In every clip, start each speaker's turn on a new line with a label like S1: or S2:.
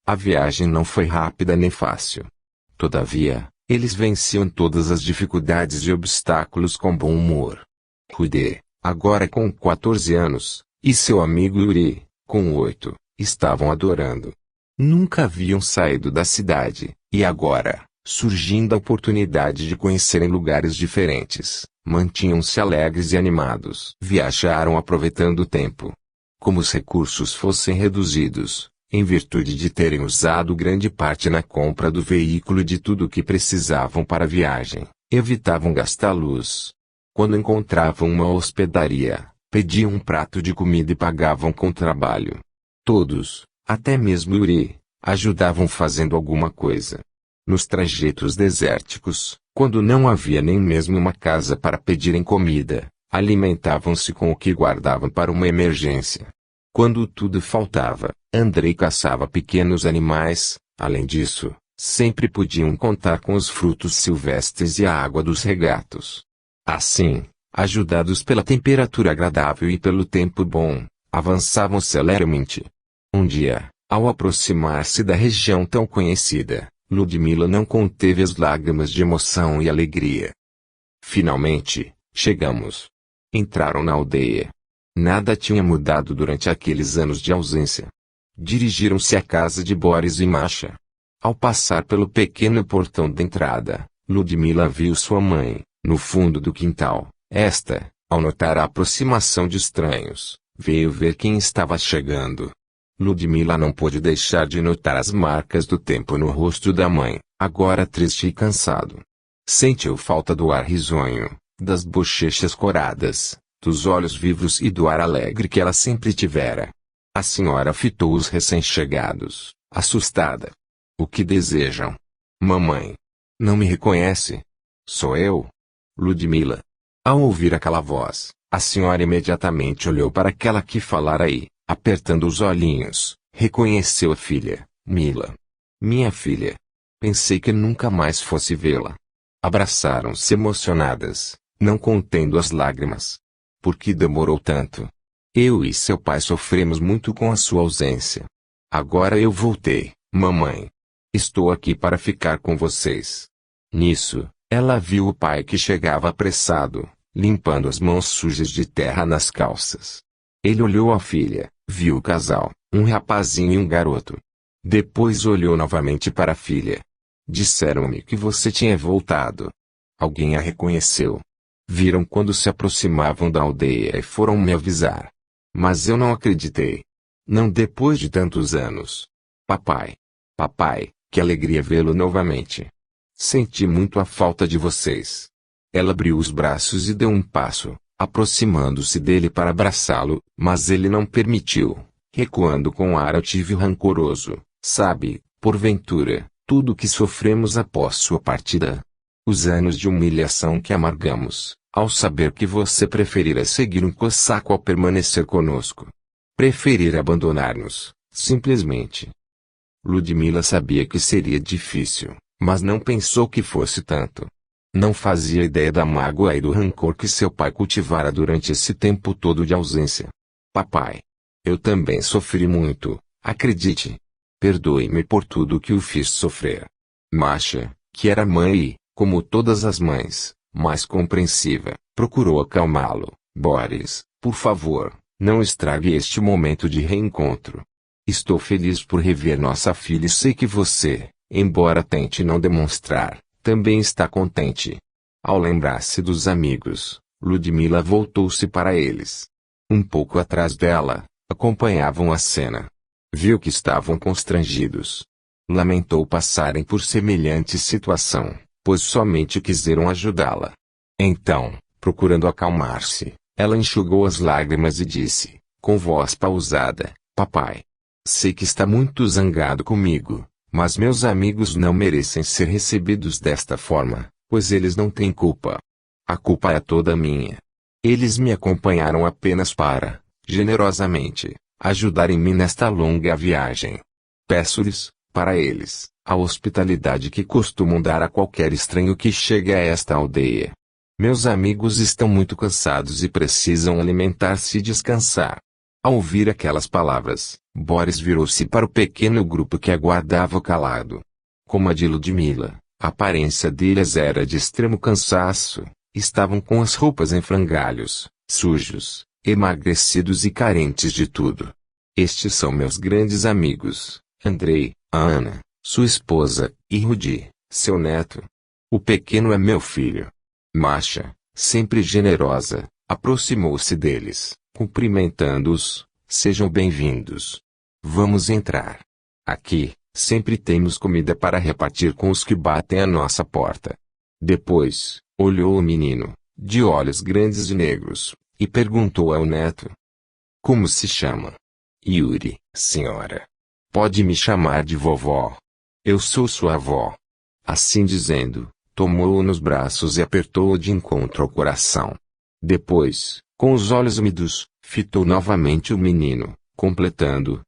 S1: A viagem não foi rápida nem fácil. Todavia, eles venciam todas as dificuldades e obstáculos com bom humor. Rudy, agora com 14 anos, e seu amigo Yuri, com 8, estavam adorando. Nunca haviam saído da cidade, e agora, surgindo a oportunidade de conhecerem lugares diferentes, mantinham-se alegres e animados. Viajaram aproveitando o tempo. Como os recursos fossem reduzidos, em virtude de terem usado grande parte na compra do veículo e de tudo o que precisavam para a viagem, evitavam gastar luz. Quando encontravam uma hospedaria, pediam um prato de comida e pagavam com trabalho. Todos, até mesmo Yuri, ajudavam fazendo alguma coisa. Nos trajetos desérticos, quando não havia nem mesmo uma casa para pedirem comida, alimentavam-se com o que guardavam para uma emergência. Quando tudo faltava, Andrei caçava pequenos animais. Além disso, sempre podiam contar com os frutos silvestres e a água dos regatos. Assim, ajudados pela temperatura agradável e pelo tempo bom, avançavam celeremente. Um dia, ao aproximar-se da região tão conhecida, Ludmila não conteve as lágrimas de emoção e alegria. Finalmente, chegamos. Entraram na aldeia. Nada tinha mudado durante aqueles anos de ausência. Dirigiram-se à casa de Boris e Masha. Ao passar pelo pequeno portão de entrada, Ludmila viu sua mãe, no fundo do quintal. Esta, ao notar a aproximação de estranhos, veio ver quem estava chegando. Ludmila não pôde deixar de notar as marcas do tempo no rosto da mãe, agora triste e cansado. Sentiu falta do ar risonho, das bochechas coradas, dos olhos vivos e do ar alegre que ela sempre tivera. A senhora fitou os recém-chegados, assustada. O que desejam? Mamãe. Não me reconhece? Sou eu? Ludmila. Ao ouvir aquela voz, a senhora imediatamente olhou para aquela que falara e, apertando os olhinhos, reconheceu a filha, Mila. Minha filha. Pensei que nunca mais fosse vê-la. Abraçaram-se emocionadas, não contendo as lágrimas. Por que demorou tanto? Eu e seu pai sofremos muito com a sua ausência. Agora eu voltei, mamãe. Estou aqui para ficar com vocês. Nisso, ela viu o pai que chegava apressado, limpando as mãos sujas de terra nas calças. Ele olhou a filha, viu o casal, um rapazinho e um garoto. Depois olhou novamente para a filha. Disseram-me que você tinha voltado. Alguém a reconheceu. Viram quando se aproximavam da aldeia e foram me avisar. Mas eu não acreditei. Não depois de tantos anos. Papai. Papai, que alegria vê-lo novamente. Senti muito a falta de vocês. Ela abriu os braços e deu um passo, aproximando-se dele para abraçá-lo, mas ele não permitiu, recuando com ar altivo e rancoroso. Sabe, porventura, tudo o que sofremos após sua partida? Os anos de humilhação que amargamos, ao saber que você preferira seguir um cossaco ao permanecer conosco. Preferir abandonar-nos, simplesmente. Ludmila sabia que seria difícil, mas não pensou que fosse tanto. Não fazia ideia da mágoa e do rancor que seu pai cultivara durante esse tempo todo de ausência. Papai. Eu também sofri muito, acredite. Perdoe-me por tudo que o fiz sofrer. Masha, que era mãe e, como todas as mães, mais compreensiva, procurou acalmá-lo. Boris, por favor, não estrague este momento de reencontro. Estou feliz por rever nossa filha e sei que você, embora tente não demonstrar, também está contente. Ao lembrar-se dos amigos, Ludmila voltou-se para eles. Um pouco atrás dela, acompanhavam a cena. Viu que estavam constrangidos. Lamentou passarem por semelhante situação, pois somente quiseram ajudá-la. Então, procurando acalmar-se, ela enxugou as lágrimas e disse, com voz pausada, Papai. Sei que está muito zangado comigo, mas meus amigos não merecem ser recebidos desta forma, pois eles não têm culpa. A culpa é toda minha. Eles me acompanharam apenas para, generosamente, ajudarem-me nesta longa viagem. Peço-lhes, para eles, a hospitalidade que costumam dar a qualquer estranho que chegue a esta aldeia. Meus amigos estão muito cansados e precisam alimentar-se e descansar. Ao ouvir aquelas palavras, Boris virou-se para o pequeno grupo que aguardava calado. Como a de Ludmila, a aparência deles era de extremo cansaço, estavam com as roupas em frangalhos, sujos, emagrecidos e carentes de tudo. Estes são meus grandes amigos, Andrei, a Ana, sua esposa, e Rudi, seu neto. O pequeno é meu filho. Masha, sempre generosa, aproximou-se deles, cumprimentando-os. Sejam bem-vindos. Vamos entrar. Aqui, sempre temos comida para repartir com os que batem à nossa porta. Depois, olhou o menino, de olhos grandes e negros, e perguntou ao neto: Como se chama? Yuri, senhora. Pode me chamar de vovó. Eu sou sua avó. Assim dizendo, tomou-o nos braços e apertou-o de encontro ao coração. Depois, com os olhos úmidos, fitou novamente o menino, completando: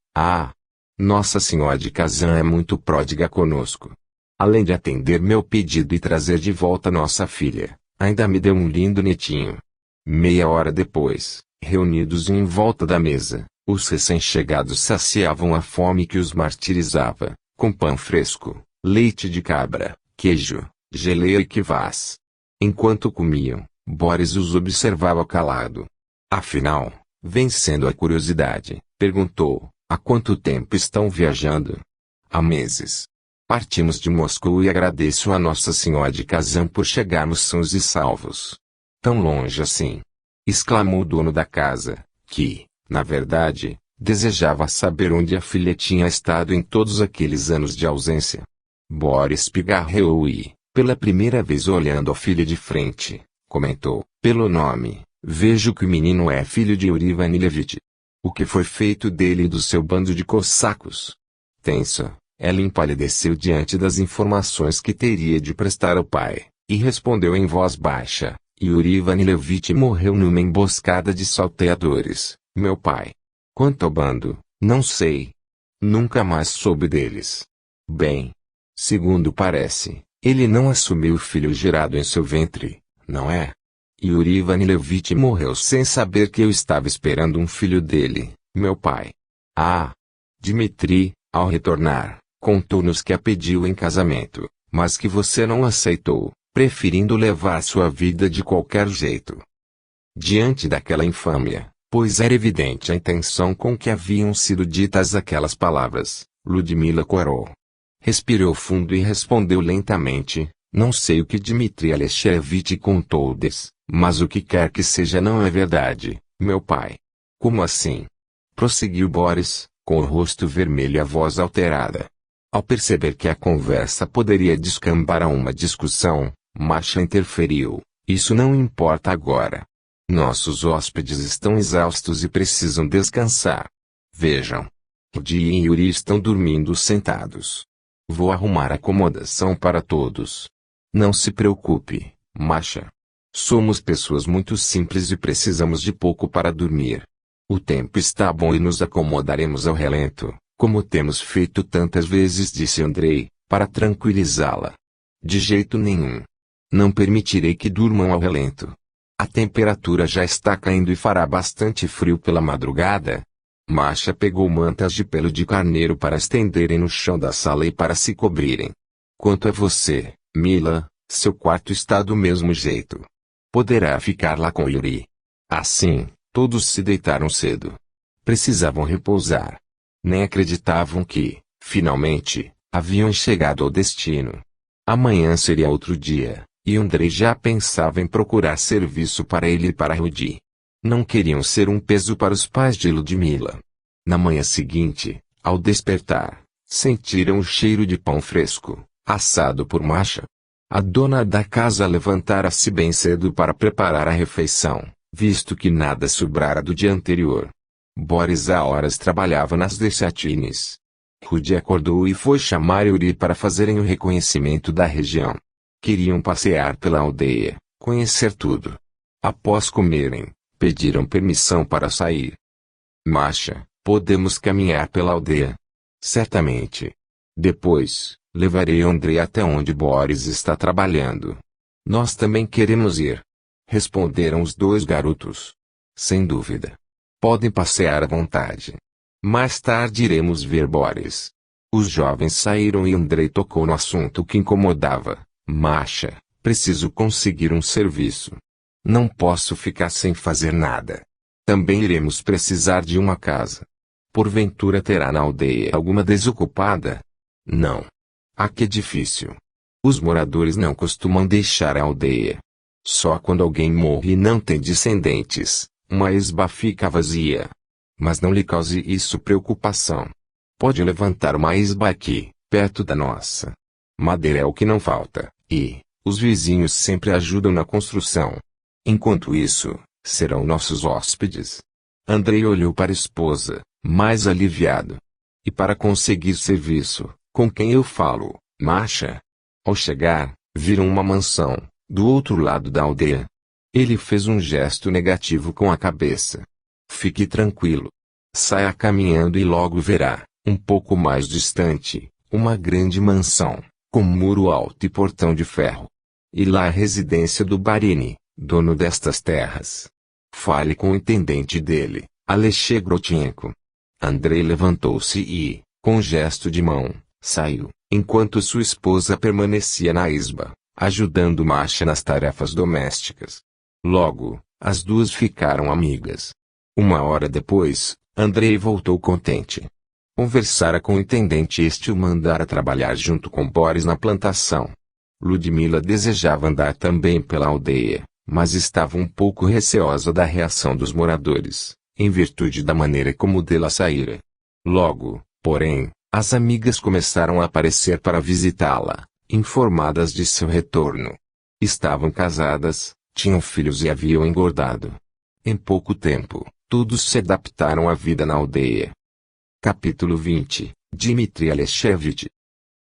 S1: Nossa Senhora de Kazan é muito pródiga conosco. Além de atender meu pedido e trazer de volta nossa filha, ainda me deu um lindo netinho. Meia hora depois, reunidos em volta da mesa, os recém-chegados saciavam a fome que os martirizava, com pão fresco, leite de cabra, queijo, geleia e quivás. Enquanto comiam, Boris os observava calado. Afinal, vencendo a curiosidade, perguntou: há quanto tempo estão viajando? Há meses. Partimos de Moscou e agradeço a Nossa Senhora de Kazan por chegarmos sãos e salvos. Tão longe assim? Exclamou o dono da casa, que, na verdade, desejava saber onde a filha tinha estado em todos aqueles anos de ausência. Boris pigarreou e, pela primeira vez olhando a filha de frente, comentou: pelo nome, vejo que o menino é filho de Yuri Vanilevich. O que foi feito dele e do seu bando de cossacos? Tensa, ela empalideceu diante das informações que teria de prestar ao pai, e respondeu em voz baixa: Yuri Vanilevich morreu numa emboscada de salteadores, meu pai. Quanto ao bando, não sei. Nunca mais soube deles. Bem, segundo parece, ele não assumiu o filho gerado em seu ventre, não é? Yuri Vanilevich morreu sem saber que eu estava esperando um filho dele, meu pai. Dmitri, ao retornar, contou-nos que a pediu em casamento, mas que você não aceitou, preferindo levar sua vida de qualquer jeito. Diante daquela infâmia, pois era evidente a intenção com que haviam sido ditas aquelas palavras, Ludmila corou. Respirou fundo e respondeu lentamente: não sei o que Dmitri Alexeyevich contou-lhes, mas o que quer que seja não é verdade, meu pai. Como assim? Prosseguiu Boris, com o rosto vermelho e a voz alterada. Ao perceber que a conversa poderia descambar a uma discussão, Masha interferiu: isso não importa agora. Nossos hóspedes estão exaustos e precisam descansar. Vejam. Rudi e Yuri estão dormindo sentados. Vou arrumar acomodação para todos. Não se preocupe, Masha. Somos pessoas muito simples e precisamos de pouco para dormir. O tempo está bom e nos acomodaremos ao relento, como temos feito tantas vezes, disse Andrei, para tranquilizá-la. De jeito nenhum. Não permitirei que durmam ao relento. A temperatura já está caindo e fará bastante frio pela madrugada. Masha pegou mantas de pelo de carneiro para estenderem no chão da sala e para se cobrirem. Quanto a você, Mila, seu quarto está do mesmo jeito. Poderá ficar lá com Yuri. Assim, todos se deitaram cedo. Precisavam repousar. Nem acreditavam que, finalmente, haviam chegado ao destino. Amanhã seria outro dia, e Andrei já pensava em procurar serviço para ele e para Rudi. Não queriam ser um peso para os pais de Ludmila. Na manhã seguinte, ao despertar, sentiram o cheiro de pão fresco, assado por Masha. A dona da casa levantara-se bem cedo para preparar a refeição, visto que nada sobrara do dia anterior. Boris há horas trabalhava nas desatines. Rudi acordou e foi chamar Yuri para fazerem o reconhecimento da região. Queriam passear pela aldeia, conhecer tudo. Após comerem, pediram permissão para sair. Masha, podemos caminhar pela aldeia? Certamente. Depois, levarei Andrei até onde Boris está trabalhando. Nós também queremos ir. Responderam os dois garotos. Sem dúvida. Podem passear à vontade. Mais tarde iremos ver Boris. Os jovens saíram e Andrei tocou no assunto que incomodava. Masha, preciso conseguir um serviço. Não posso ficar sem fazer nada. Também iremos precisar de uma casa. Porventura terá na aldeia alguma desocupada? Não. Aqui é difícil. Os moradores não costumam deixar a aldeia. Só quando alguém morre e não tem descendentes, uma esba fica vazia. Mas não lhe cause isso preocupação. Pode levantar uma esba aqui, perto da nossa. Madeira é o que não falta, e os vizinhos sempre ajudam na construção. Enquanto isso, serão nossos hóspedes. Andrei olhou para a esposa, mais aliviado. E para conseguir serviço, com quem eu falo, Masha? Ao chegar, viram uma mansão, do outro lado da aldeia. Ele fez um gesto negativo com a cabeça. Fique tranquilo. Saia caminhando e logo verá, um pouco mais distante, uma grande mansão, com muro alto e portão de ferro. E lá a residência do Barini, dono destas terras. Fale com o intendente dele, Alexei Grotchenko. Andrei levantou-se e, com gesto de mão, saiu, enquanto sua esposa permanecia na isba, ajudando Masha nas tarefas domésticas. Logo, as duas ficaram amigas. Uma hora depois, Andrei voltou contente. Conversara com o intendente e este o mandara trabalhar junto com Boris na plantação. Ludmila desejava andar também pela aldeia, mas estava um pouco receosa da reação dos moradores, em virtude da maneira como dela saíra. Logo, porém, as amigas começaram a aparecer para visitá-la, informadas de seu retorno. Estavam casadas, tinham filhos e haviam engordado. Em pouco tempo, todos se adaptaram à vida na aldeia. Capítulo 20. Dmitri Alexeyevich.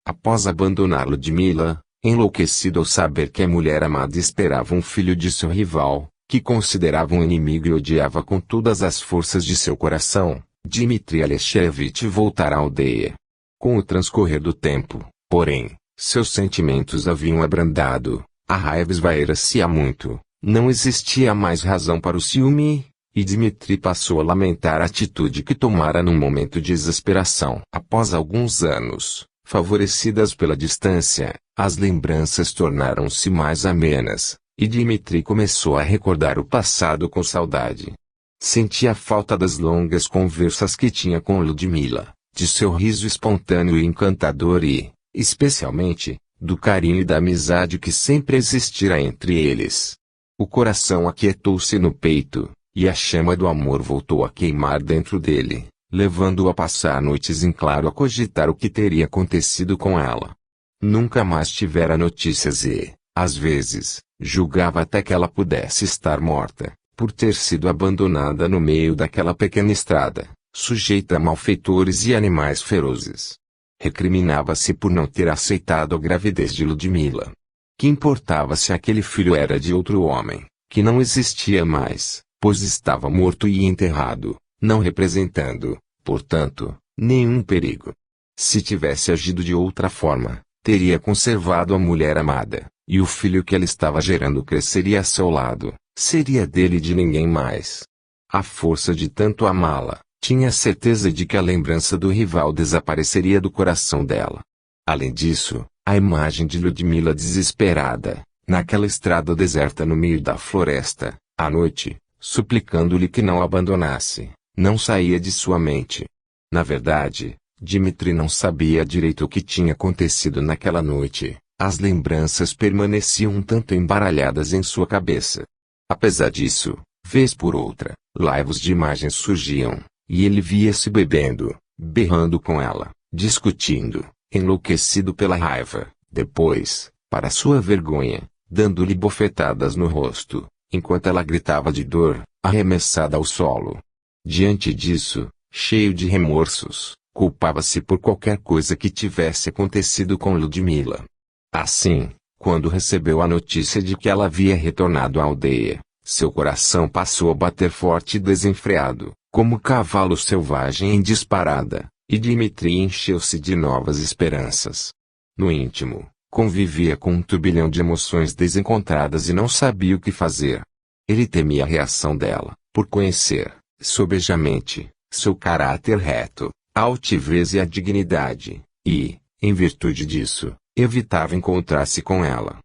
S1: Após abandonar Ludmila, enlouquecido ao saber que a mulher amada esperava um filho de seu rival, que considerava um inimigo e odiava com todas as forças de seu coração, Dmitri Alexeyevich voltara à aldeia. Com o transcorrer do tempo, porém, seus sentimentos haviam abrandado, a raiva esvaíra-se-ia muito, não existia mais razão para o ciúme, e Dmitri passou a lamentar a atitude que tomara num momento de exasperação. Após alguns anos, favorecidas pela distância, as lembranças tornaram-se mais amenas, e Dmitri começou a recordar o passado com saudade. Sentia falta das longas conversas que tinha com Ludmila, de seu riso espontâneo e encantador e, especialmente, do carinho e da amizade que sempre existira entre eles. O coração aquietou-se no peito, e a chama do amor voltou a queimar dentro dele, levando-o a passar noites em claro a cogitar o que teria acontecido com ela. Nunca mais tivera notícias e, às vezes, julgava até que ela pudesse estar morta, por ter sido abandonada no meio daquela pequena estrada, sujeita a malfeitores e animais ferozes. Recriminava-se por não ter aceitado a gravidez de Ludmila. Que importava se aquele filho era de outro homem, que não existia mais, pois estava morto e enterrado, não representando, portanto, nenhum perigo. Se tivesse agido de outra forma, teria conservado a mulher amada, e o filho que ela estava gerando cresceria a seu lado, seria dele e de ninguém mais. À força de tanto amá-la, tinha certeza de que a lembrança do rival desapareceria do coração dela. Além disso, a imagem de Ludmila desesperada, naquela estrada deserta no meio da floresta, à noite, suplicando-lhe que não a abandonasse, não saía de sua mente. Na verdade, Dmitri não sabia direito o que tinha acontecido naquela noite, as lembranças permaneciam um tanto embaralhadas em sua cabeça. Apesar disso, vez por outra, laivos de imagens surgiam, e ele via-se bebendo, berrando com ela, discutindo, enlouquecido pela raiva, depois, para sua vergonha, dando-lhe bofetadas no rosto, enquanto ela gritava de dor, arremessada ao solo. Diante disso, cheio de remorsos, culpava-se por qualquer coisa que tivesse acontecido com Ludmila. Assim, quando recebeu a notícia de que ela havia retornado à aldeia, seu coração passou a bater forte e desenfreado, como cavalo selvagem em disparada, e Dmitri encheu-se de novas esperanças. No íntimo, convivia com um turbilhão de emoções desencontradas e não sabia o que fazer. Ele temia a reação dela, por conhecer, sobejamente, seu caráter reto, a altivez e a dignidade, e, em virtude disso, evitava encontrar-se com ela.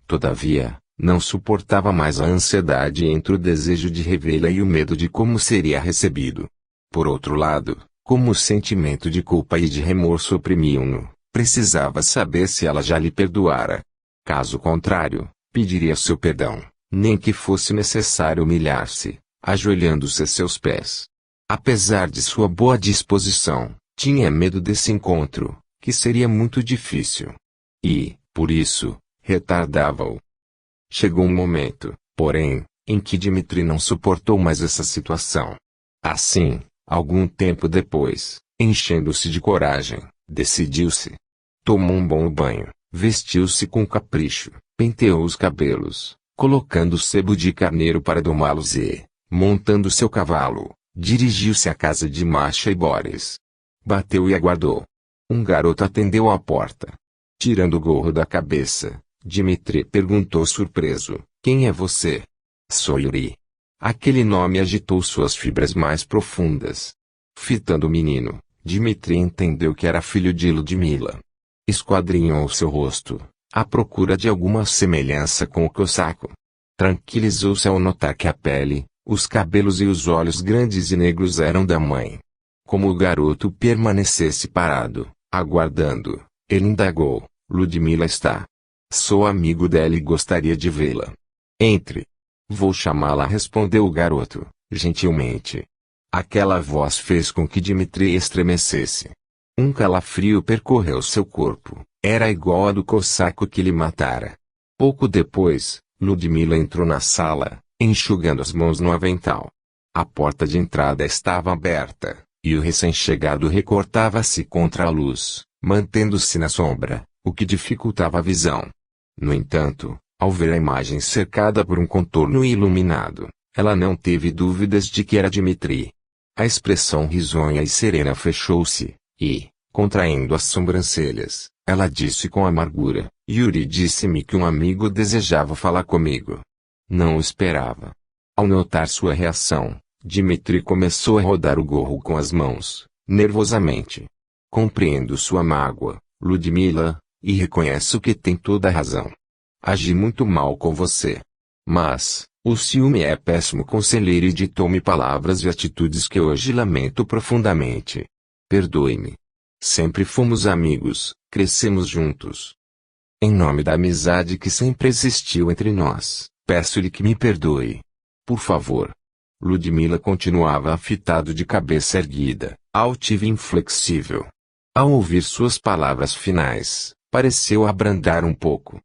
S1: Todavia, não suportava mais a ansiedade entre o desejo de revê-la e o medo de como seria recebido. Por outro lado, como o sentimento de culpa e de remorso oprimiam-no, precisava saber se ela já lhe perdoara. Caso contrário, pediria seu perdão, nem que fosse necessário humilhar-se, ajoelhando-se a seus pés. Apesar de sua boa disposição, tinha medo desse encontro, que seria muito difícil. E, por isso, retardava-o. Chegou um momento, porém, em que Dmitri não suportou mais essa situação. Assim, algum tempo depois, enchendo-se de coragem, decidiu-se. Tomou um bom banho, vestiu-se com capricho, penteou os cabelos, colocando sebo de carneiro para domá-los e, montando seu cavalo, dirigiu-se à casa de Masha e Boris. Bateu e aguardou. Um garoto atendeu à porta. Tirando o gorro da cabeça, Dmitri perguntou surpreso: "Quem é você?" "Sou Yuri." Aquele nome agitou suas fibras mais profundas. Fitando o menino, Dmitri entendeu que era filho de Ludmila. Esquadrinhou seu rosto, à procura de alguma semelhança com o cossaco. Tranquilizou-se ao notar que a pele, os cabelos e os olhos grandes e negros eram da mãe. Como o garoto permanecesse parado, aguardando, ele indagou: "Ludmila está?" "Sou amigo dela e gostaria de vê-la." "Entre." "Vou chamá-la", respondeu o garoto, gentilmente. Aquela voz fez com que Dmitri estremecesse. Um calafrio percorreu seu corpo, era igual a do cossaco que lhe matara. Pouco depois, Ludmila entrou na sala, enxugando as mãos no avental. A porta de entrada estava aberta, e o recém-chegado recortava-se contra a luz, mantendo-se na sombra, o que dificultava a visão. No entanto, ao ver a imagem cercada por um contorno iluminado, ela não teve dúvidas de que era Dmitri. A expressão risonha e serena fechou-se, e, contraindo as sobrancelhas, ela disse com amargura: "Yuri disse-me que um amigo desejava falar comigo." Não o esperava. Ao notar sua reação, Dmitri começou a rodar o gorro com as mãos, nervosamente. "Compreendo sua mágoa, Ludmila, e reconheço que tem toda a razão. Agi muito mal com você. Mas, o ciúme é péssimo conselheiro e ditou-me palavras e atitudes que hoje lamento profundamente. Perdoe-me. Sempre fomos amigos, crescemos juntos. Em nome da amizade que sempre existiu entre nós, peço-lhe que me perdoe. Por favor." Ludmila continuava afitado de cabeça erguida, altiva e inflexível. Ao ouvir suas palavras finais, pareceu abrandar um pouco.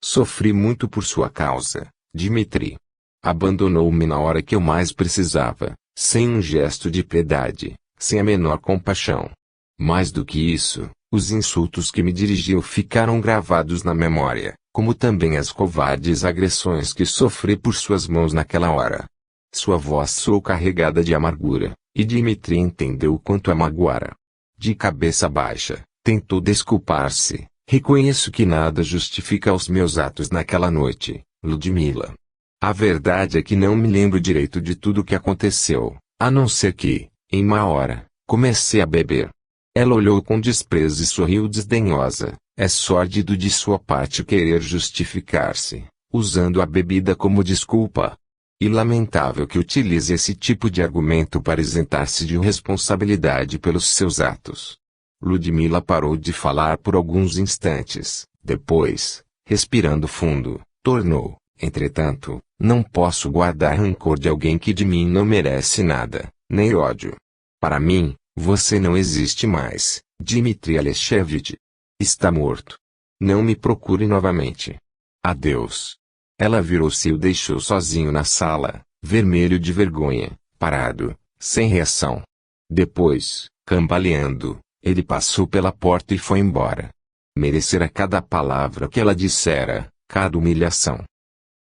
S1: "Sofri muito por sua causa, Dmitri. Abandonou-me na hora que eu mais precisava, sem um gesto de piedade, sem a menor compaixão. Mais do que isso, os insultos que me dirigiu ficaram gravados na memória, como também as covardes agressões que sofri por suas mãos naquela hora." Sua voz soou carregada de amargura, e Dmitri entendeu o quanto a magoara. De cabeça baixa, tentou desculpar-se: "Reconheço que nada justifica os meus atos naquela noite, Ludmila. A verdade é que não me lembro direito de tudo o que aconteceu, a não ser que, em uma hora, comecei a beber." Ela olhou com desprezo e sorriu desdenhosa. É sórdido de sua parte querer justificar-se, usando a bebida como desculpa. E lamentável que utilize esse tipo de argumento para isentar-se de responsabilidade pelos seus atos. Ludmila parou de falar por alguns instantes. Depois, respirando fundo, tornou: "Entretanto, não posso guardar rancor de alguém que de mim não merece nada, nem ódio. Para mim, você não existe mais, Dmitri Alexeyevich. Está morto. Não me procure novamente. Adeus." Ela virou-se e o deixou sozinho na sala, vermelho de vergonha, parado, sem reação. Depois, cambaleando, ele passou pela porta e foi embora. Merecera cada palavra que ela dissera, cada humilhação.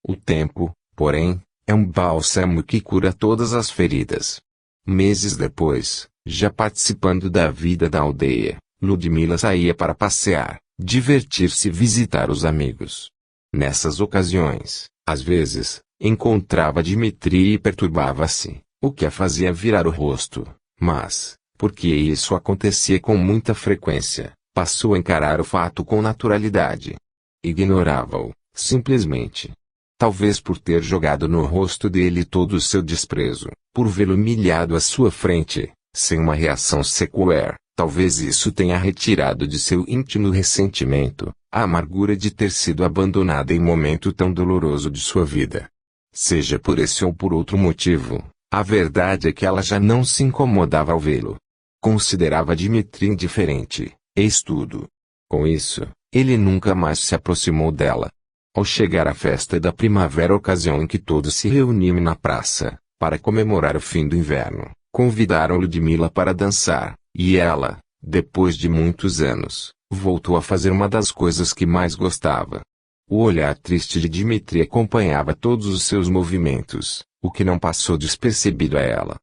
S1: O tempo, porém, é um bálsamo que cura todas as feridas. Meses depois, já participando da vida da aldeia, Ludmila saía para passear, divertir-se e visitar os amigos. Nessas ocasiões, às vezes, encontrava Dmitri e perturbava-se, o que a fazia virar o rosto, mas, porque isso acontecia com muita frequência, passou a encarar o fato com naturalidade. Ignorava-o, simplesmente. Talvez por ter jogado no rosto dele todo o seu desprezo, por vê-lo humilhado à sua frente, sem uma reação sequer, talvez isso tenha retirado de seu íntimo ressentimento, a amargura de ter sido abandonada em momento tão doloroso de sua vida. Seja por esse ou por outro motivo, a verdade é que ela já não se incomodava ao vê-lo. Considerava Dmitri indiferente, eis tudo. Com isso, ele nunca mais se aproximou dela. Ao chegar à festa da primavera, ocasião em que todos se reuniam na praça, para comemorar o fim do inverno, convidaram Ludmila para dançar, e ela, depois de muitos anos, voltou a fazer uma das coisas que mais gostava. O olhar triste de Dmitri acompanhava todos os seus movimentos, o que não passou despercebido a ela.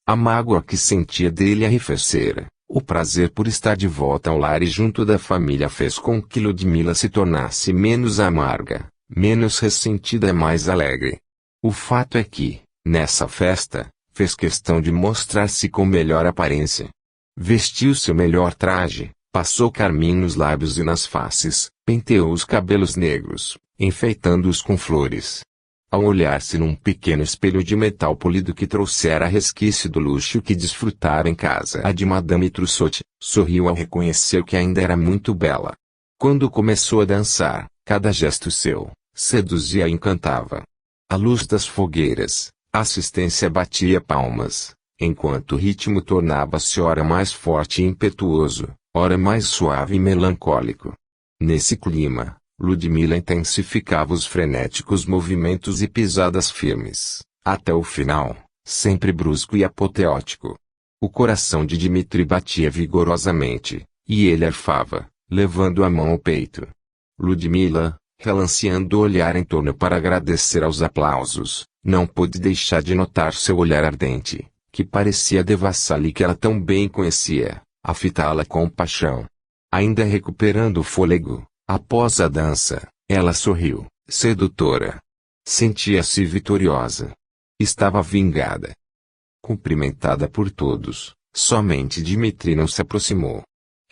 S1: A mágoa que sentia dele arrefecera. O prazer por estar de volta ao lar e junto da família fez com que Ludmila se tornasse menos amarga, menos ressentida e mais alegre. O fato é que, nessa festa, fez questão de mostrar-se com melhor aparência. Vestiu seu melhor traje, passou carmim nos lábios e nas faces, penteou os cabelos negros, enfeitando-os com flores. Ao olhar-se num pequeno espelho de metal polido que trouxera resquício do luxo que desfrutara em casa a de Madame Trousseau, sorriu ao reconhecer que ainda era muito bela. Quando começou a dançar, cada gesto seu, seduzia e encantava. À luz das fogueiras, a assistência batia palmas, enquanto o ritmo tornava-se ora mais forte e impetuoso, ora mais suave e melancólico. Nesse clima, Ludmila intensificava os frenéticos movimentos e pisadas firmes, até o final, sempre brusco e apoteótico. O coração de Dmitri batia vigorosamente, e ele arfava, levando a mão ao peito. Ludmila, relanceando o olhar em torno para agradecer aos aplausos, não pôde deixar de notar seu olhar ardente, que parecia devassá-la e que ela tão bem conhecia, a fitá-la com paixão. Ainda recuperando o fôlego, após a dança, ela sorriu, sedutora. Sentia-se vitoriosa. Estava vingada. Cumprimentada por todos, somente Dmitri não se aproximou.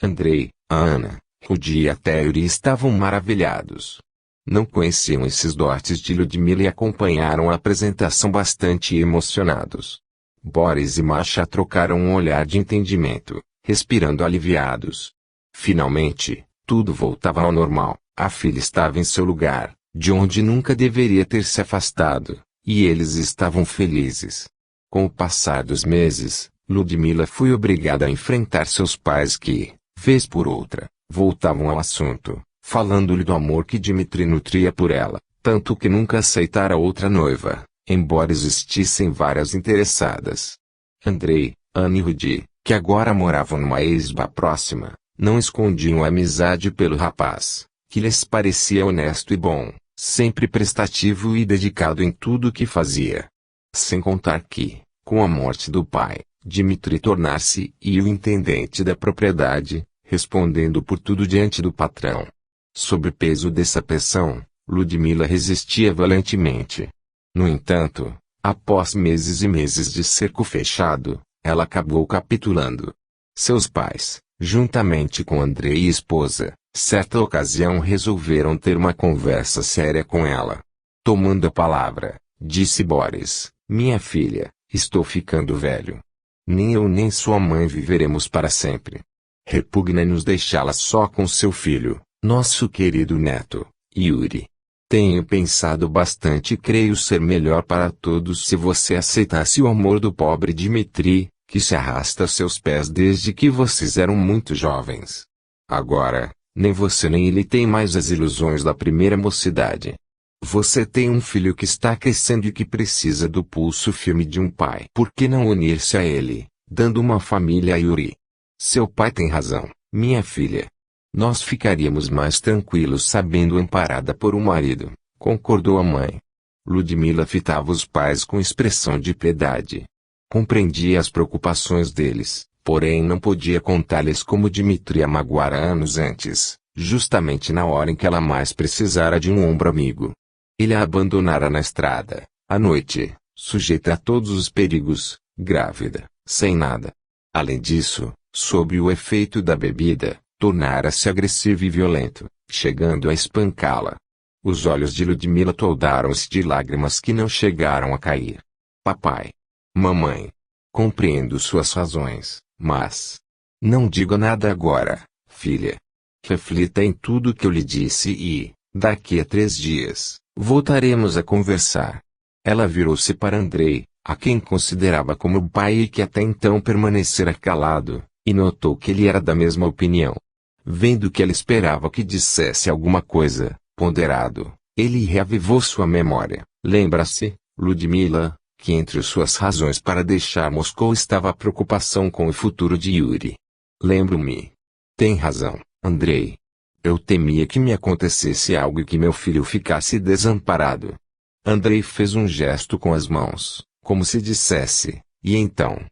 S1: Andrei, a Ana, Rudi e a Teori estavam maravilhados. Não conheciam esses dotes de Ludmila e acompanharam a apresentação bastante emocionados. Boris e Masha trocaram um olhar de entendimento, respirando aliviados. Finalmente, tudo voltava ao normal, a filha estava em seu lugar, de onde nunca deveria ter se afastado, e eles estavam felizes. Com o passar dos meses, Ludmila foi obrigada a enfrentar seus pais que, vez por outra, voltavam ao assunto, falando-lhe do amor que Dmitri nutria por ela, tanto que nunca aceitara outra noiva, embora existissem várias interessadas. Andrei, Ana e Rudi, que agora moravam numa esba próxima, não escondiam a amizade pelo rapaz, que lhes parecia honesto e bom, sempre prestativo e dedicado em tudo o que fazia. Sem contar que, com a morte do pai, Dmitri tornar-se o intendente da propriedade, respondendo por tudo diante do patrão. Sob o peso dessa pressão, Ludmila resistia valentemente. No entanto, após meses e meses de cerco fechado, ela acabou capitulando. Seus pais, juntamente com Andrei e esposa, certa ocasião resolveram ter uma conversa séria com ela. Tomando a palavra, disse Boris: minha filha, estou ficando velho. Nem eu nem sua mãe viveremos para sempre. Repugna-nos deixá-la só com seu filho, nosso querido neto, Yuri. Tenho pensado bastante e creio ser melhor para todos se você aceitasse o amor do pobre Dmitri, que se arrasta a seus pés desde que vocês eram muito jovens. Agora, nem você nem ele têm mais as ilusões da primeira mocidade. Você tem um filho que está crescendo e que precisa do pulso firme de um pai. Por que não unir-se a ele, dando uma família a Yuri? Seu pai tem razão, minha filha. Nós ficaríamos mais tranquilos sabendo amparada por um marido, concordou a mãe. Ludmila fitava os pais com expressão de piedade. Compreendia as preocupações deles, porém não podia contar-lhes como Dmitri a magoara anos antes, justamente na hora em que ela mais precisara de um ombro amigo. Ele a abandonara na estrada, à noite, sujeita a todos os perigos, grávida, sem nada. Além disso, sob o efeito da bebida, tornara-se agressivo e violento, chegando a espancá-la. Os olhos de Ludmila toldaram-se de lágrimas que não chegaram a cair. Papai. Mamãe. Compreendo suas razões, mas... Não diga nada agora, filha. Reflita em tudo que eu lhe disse e, daqui a 3 dias, voltaremos a conversar. Ela virou-se para Andrei, a quem considerava como pai e que até então permanecera calado, e notou que ele era da mesma opinião. Vendo que ela esperava que dissesse alguma coisa, ponderado, ele reavivou sua memória. Lembra-se, Ludmila, que entre suas razões para deixar Moscou estava a preocupação com o futuro de Yuri. Lembro-me. Tem razão, Andrei. Eu temia que me acontecesse algo e que meu filho ficasse desamparado. Andrei fez um gesto com as mãos, como se dissesse, e então?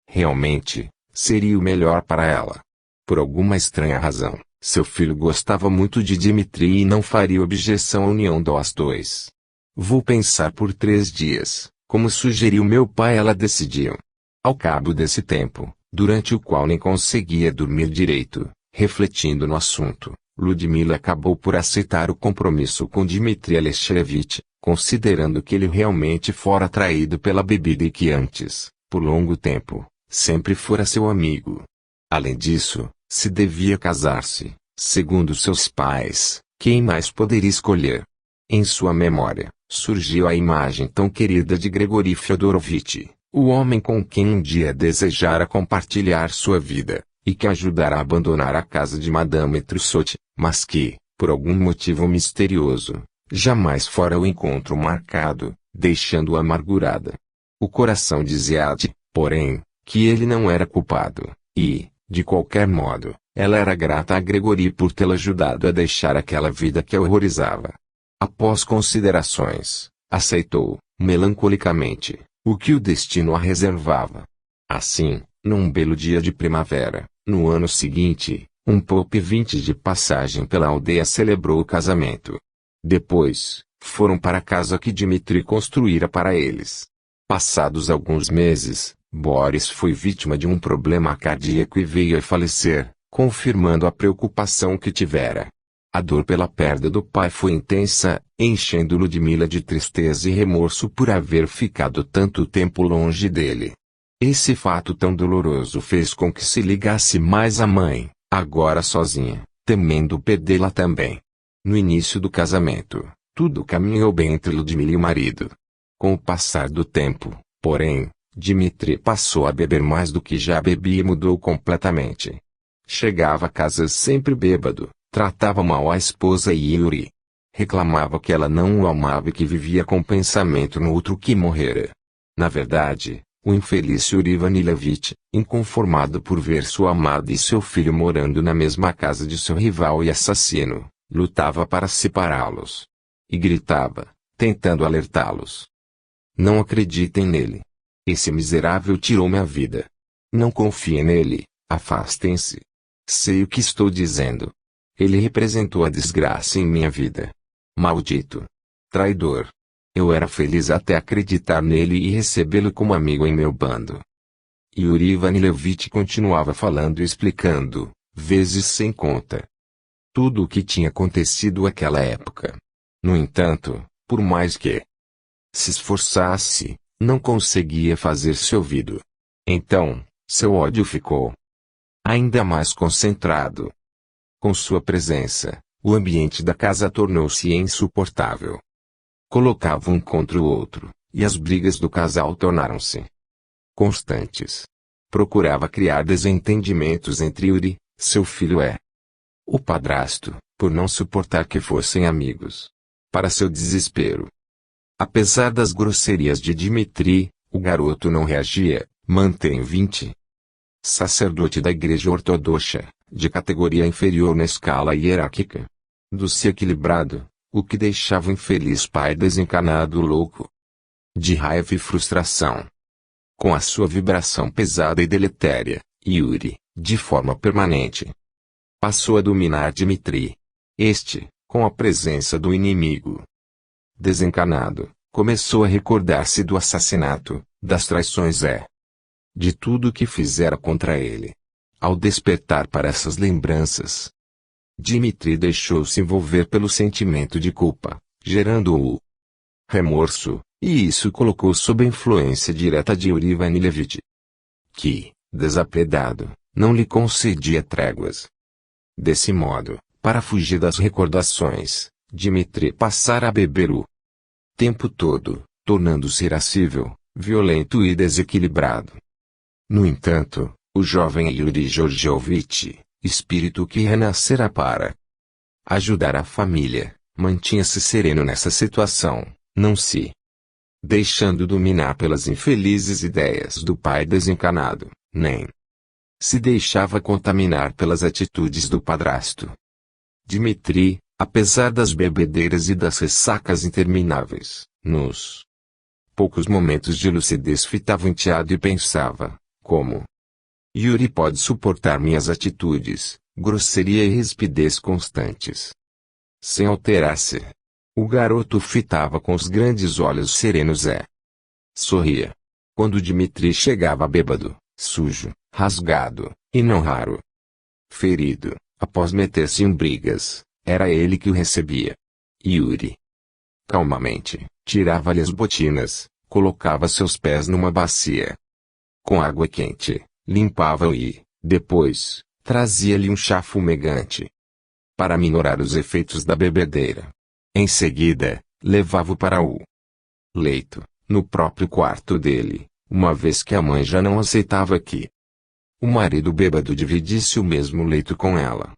S1: Realmente, seria o melhor para ela. Por alguma estranha razão, seu filho gostava muito de Dmitri e não faria objeção à união dos dois. Vou pensar por 3 dias, como sugeriu meu pai. Ela decidiu. Ao cabo desse tempo, durante o qual nem conseguia dormir direito, refletindo no assunto, Ludmila acabou por aceitar o compromisso com Dmitri Alexeyevich, considerando que ele realmente fora traído pela bebida e que antes, por longo tempo, sempre fora seu amigo. Além disso, se devia casar-se, segundo seus pais, quem mais poderia escolher? Em sua memória, surgiu a imagem tão querida de Grigori Fyodorovich, o homem com quem um dia desejara compartilhar sua vida, e que ajudara a abandonar a casa de Madame Trossot, mas que, por algum motivo misterioso, jamais fora o encontro marcado, deixando-a amargurada. O coração dizia-lhe, porém, que ele não era culpado, e, de qualquer modo, ela era grata a Grigori por tê-la ajudado a deixar aquela vida que a horrorizava. Após considerações, aceitou, melancolicamente, o que o destino a reservava. Assim, num belo dia de primavera, no ano seguinte, um poupe 20 de passagem pela aldeia celebrou o casamento. Depois, foram para a casa que Dmitri construíra para eles. Passados alguns meses, Boris foi vítima de um problema cardíaco e veio a falecer, confirmando a preocupação que tivera. A dor pela perda do pai foi intensa, enchendo Ludmila de tristeza e remorso por haver ficado tanto tempo longe dele. Esse fato tão doloroso fez com que se ligasse mais à mãe, agora sozinha, temendo perdê-la também. No início do casamento, tudo caminhou bem entre Ludmila e o marido. Com o passar do tempo, porém, Dmitri passou a beber mais do que já bebia e mudou completamente. Chegava a casa sempre bêbado, tratava mal a esposa e Yuri. Reclamava que ela não o amava e que vivia com pensamento no outro que morrera. Na verdade, o infeliz Yuri Ivanilevich, inconformado por ver sua amada e seu filho morando na mesma casa de seu rival e assassino, lutava para separá-los. E gritava, tentando alertá-los. Não acreditem nele. Esse miserável tirou-me a vida. Não confiem nele, afastem-se. Sei o que estou dizendo. Ele representou a desgraça em minha vida. Maldito. Traidor. Eu era feliz até acreditar nele e recebê-lo como amigo em meu bando. Yuri Ivanilevich continuava falando e explicando, vezes sem conta, tudo o que tinha acontecido naquela época. No entanto, por mais que se esforçasse, não conseguia fazer-se ouvido. Então, seu ódio ficou ainda mais concentrado. Com sua presença, o ambiente da casa tornou-se insuportável. Colocava um contra o outro, e as brigas do casal tornaram-se constantes. Procurava criar desentendimentos entre Yuri, seu filho o padrasto, por não suportar que fossem amigos. Para seu desespero. Apesar das grosserias de Dmitri, o garoto não reagia, mantém 20. Sacerdote da Igreja Ortodoxa, de categoria inferior na escala hierárquica. Doce equilibrado, o que deixava o infeliz pai desencanado louco de raiva e frustração. Com a sua vibração pesada e deletéria, Yuri, de forma permanente, passou a dominar Dmitri. Este, com a presença do inimigo desencanado, começou a recordar-se do assassinato, das traições de tudo que fizera contra ele. Ao despertar para essas lembranças, Dmitri deixou-se envolver pelo sentimento de culpa, gerando o remorso, e isso colocou sob a influência direta de Yuri Vanilevich, que, desapiedado, não lhe concedia tréguas. Desse modo, para fugir das recordações, Dmitri passara a beber o tempo todo, tornando-se irascível, violento e desequilibrado. No entanto, o jovem Yuri Georgievich, espírito que renascera para ajudar a família, mantinha-se sereno nessa situação, não se deixando dominar pelas infelizes ideias do pai desencanado, nem se deixava contaminar pelas atitudes do padrasto. Dmitri, apesar das bebedeiras e das ressacas intermináveis, nos poucos momentos de lucidez fitava o enteado e pensava, como Yuri pode suportar minhas atitudes, grosseria e rispidez constantes? Sem alterar-se, o garoto fitava com os grandes olhos serenos sorria. Quando Dmitri chegava bêbado, sujo, rasgado, e não raro ferido, após meter-se em brigas, era ele que o recebia. Yuri, calmamente, tirava-lhe as botinas, colocava seus pés numa bacia com água quente, limpava-o e, depois, trazia-lhe um chá fumegante para minorar os efeitos da bebedeira. Em seguida, levava-o para o leito, no próprio quarto dele, uma vez que a mãe já não aceitava que o marido bêbado dividisse o mesmo leito com ela.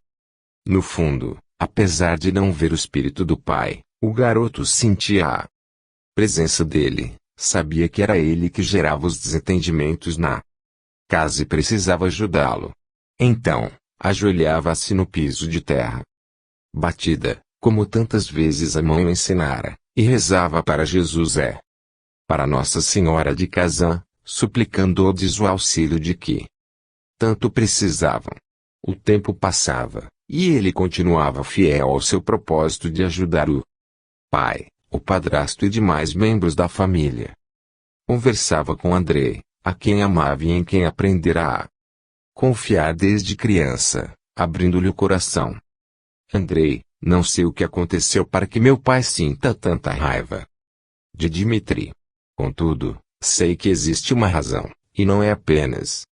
S1: No fundo, apesar de não ver o espírito do pai, o garoto sentia a presença dele, sabia que era ele que gerava os desentendimentos na casa e precisava ajudá-lo. Então, ajoelhava-se no piso de terra batida, como tantas vezes a mãe o ensinara, e rezava para Jesus para Nossa Senhora de Kazan, suplicando-lhes o auxílio de que tanto precisavam. O tempo passava, e ele continuava fiel ao seu propósito de ajudar o pai, o padrasto e demais membros da família. Conversava com Andrei, a quem amava e em quem aprendera a confiar desde criança, abrindo-lhe o coração. Andrei, não sei o que aconteceu para que meu pai sinta tanta raiva de Dmitri. Contudo, sei que existe uma razão, e não é apenas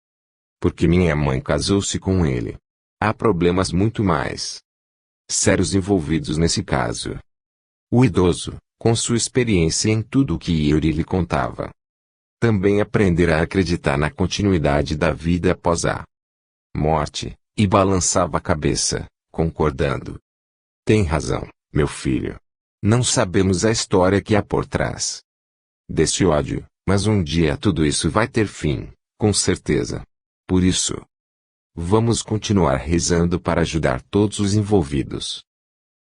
S1: porque minha mãe casou-se com ele. Há problemas muito mais sérios envolvidos nesse caso. O idoso, com sua experiência em tudo o que Yuri lhe contava, também aprenderá a acreditar na continuidade da vida após a morte, e balançava a cabeça, concordando. Tem razão, meu filho. Não sabemos a história que há por trás desse ódio, mas um dia tudo isso vai ter fim, com certeza. Por isso, vamos continuar rezando para ajudar todos os envolvidos.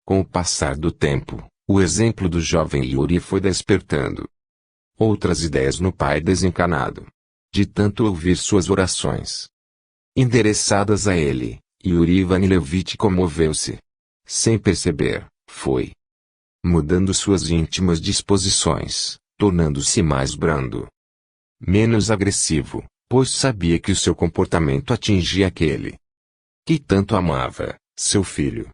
S1: Com o passar do tempo, o exemplo do jovem Yuri foi despertando outras ideias no pai desencanado. De tanto ouvir suas orações endereçadas a ele, Yuri Vanilevich comoveu-se. Sem perceber, foi mudando suas íntimas disposições, tornando-se mais brando, menos agressivo, pois sabia que o seu comportamento atingia aquele que tanto amava, seu filho.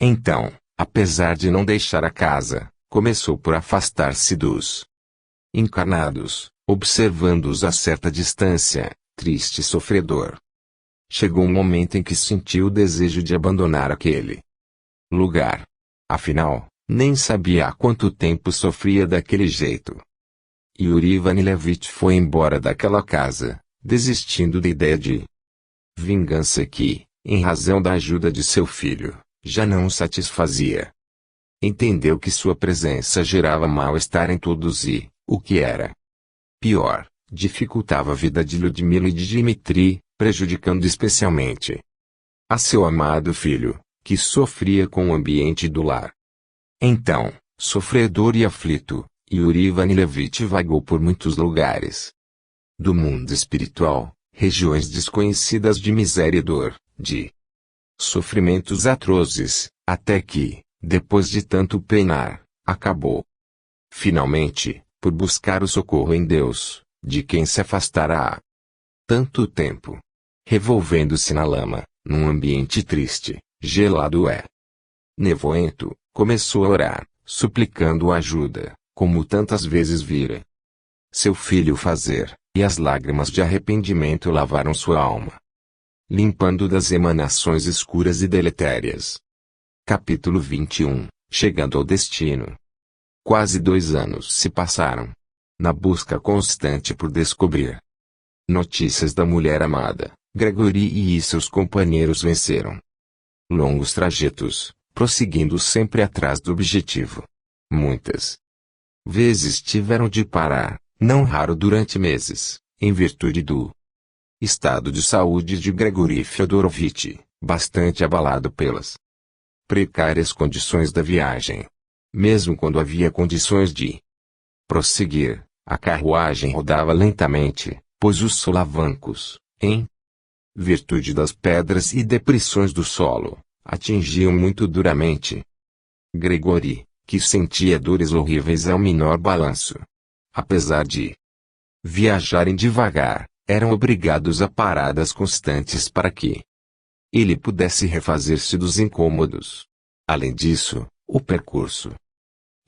S1: Então, apesar de não deixar a casa, começou por afastar-se dos encarnados, observando-os a certa distância, triste e sofredor. Chegou um momento em que sentiu o desejo de abandonar aquele lugar. Afinal, nem sabia há quanto tempo sofria daquele jeito. Yuri Vanilevich foi embora daquela casa, desistindo da ideia de vingança que, em razão da ajuda de seu filho, já não o satisfazia. Entendeu que sua presença gerava mal-estar em todos e, o que era pior, dificultava a vida de Lyudmila e de Dmitri, prejudicando especialmente a seu amado filho, que sofria com o ambiente do lar. Então, sofredor e aflito, Yuri Vanilevich vagou por muitos lugares do mundo espiritual, regiões desconhecidas de miséria e dor, de sofrimentos atrozes, até que, depois de tanto penar, acabou Finalmente, por buscar o socorro em Deus, de quem se afastará há tanto tempo. Revolvendo-se na lama, num ambiente triste, gelado e nevoento, começou a orar, suplicando ajuda, como tantas vezes vira seu filho fazer, e as lágrimas de arrependimento lavaram sua alma, limpando das emanações escuras e deletérias. Capítulo 21. Chegando ao destino. Quase 2 anos se passaram, na busca constante por descobrir notícias da mulher amada. Gregory e seus companheiros venceram longos trajetos, prosseguindo sempre atrás do objetivo. Muitas vezes tiveram de parar, não raro durante meses, em virtude do estado de saúde de Gregory Fyodorovich, bastante abalado pelas precárias condições da viagem. Mesmo quando havia condições de prosseguir, a carruagem rodava lentamente, pois os solavancos, em virtude das pedras e depressões do solo, atingiam muito duramente Gregory, que sentia dores horríveis ao menor balanço. Apesar de viajarem devagar, eram obrigados a paradas constantes para que ele pudesse refazer-se dos incômodos. Além disso, o percurso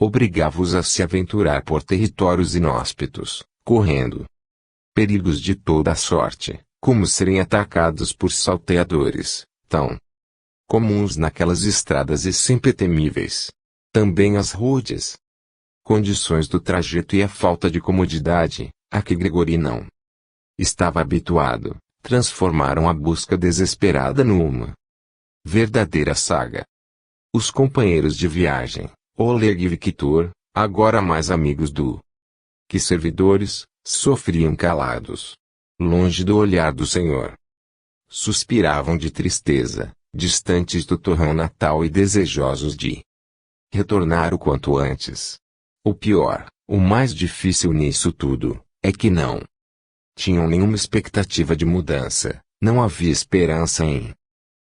S1: obrigava-os a se aventurar por territórios inóspitos, correndo perigos de toda a sorte, como serem atacados por salteadores, tão comuns naquelas estradas e sempre temíveis. Também as rudes condições do trajeto e a falta de comodidade, a que Gregory não estava habituado, transformaram a busca desesperada numa verdadeira saga. Os companheiros de viagem, Oleg e Viktor, agora mais amigos do que servidores, sofriam calados, longe do olhar do Senhor. Suspiravam de tristeza, distantes do torrão natal e desejosos de retornar o quanto antes. O pior, o mais difícil nisso tudo, é que não tinham nenhuma expectativa de mudança, não havia esperança em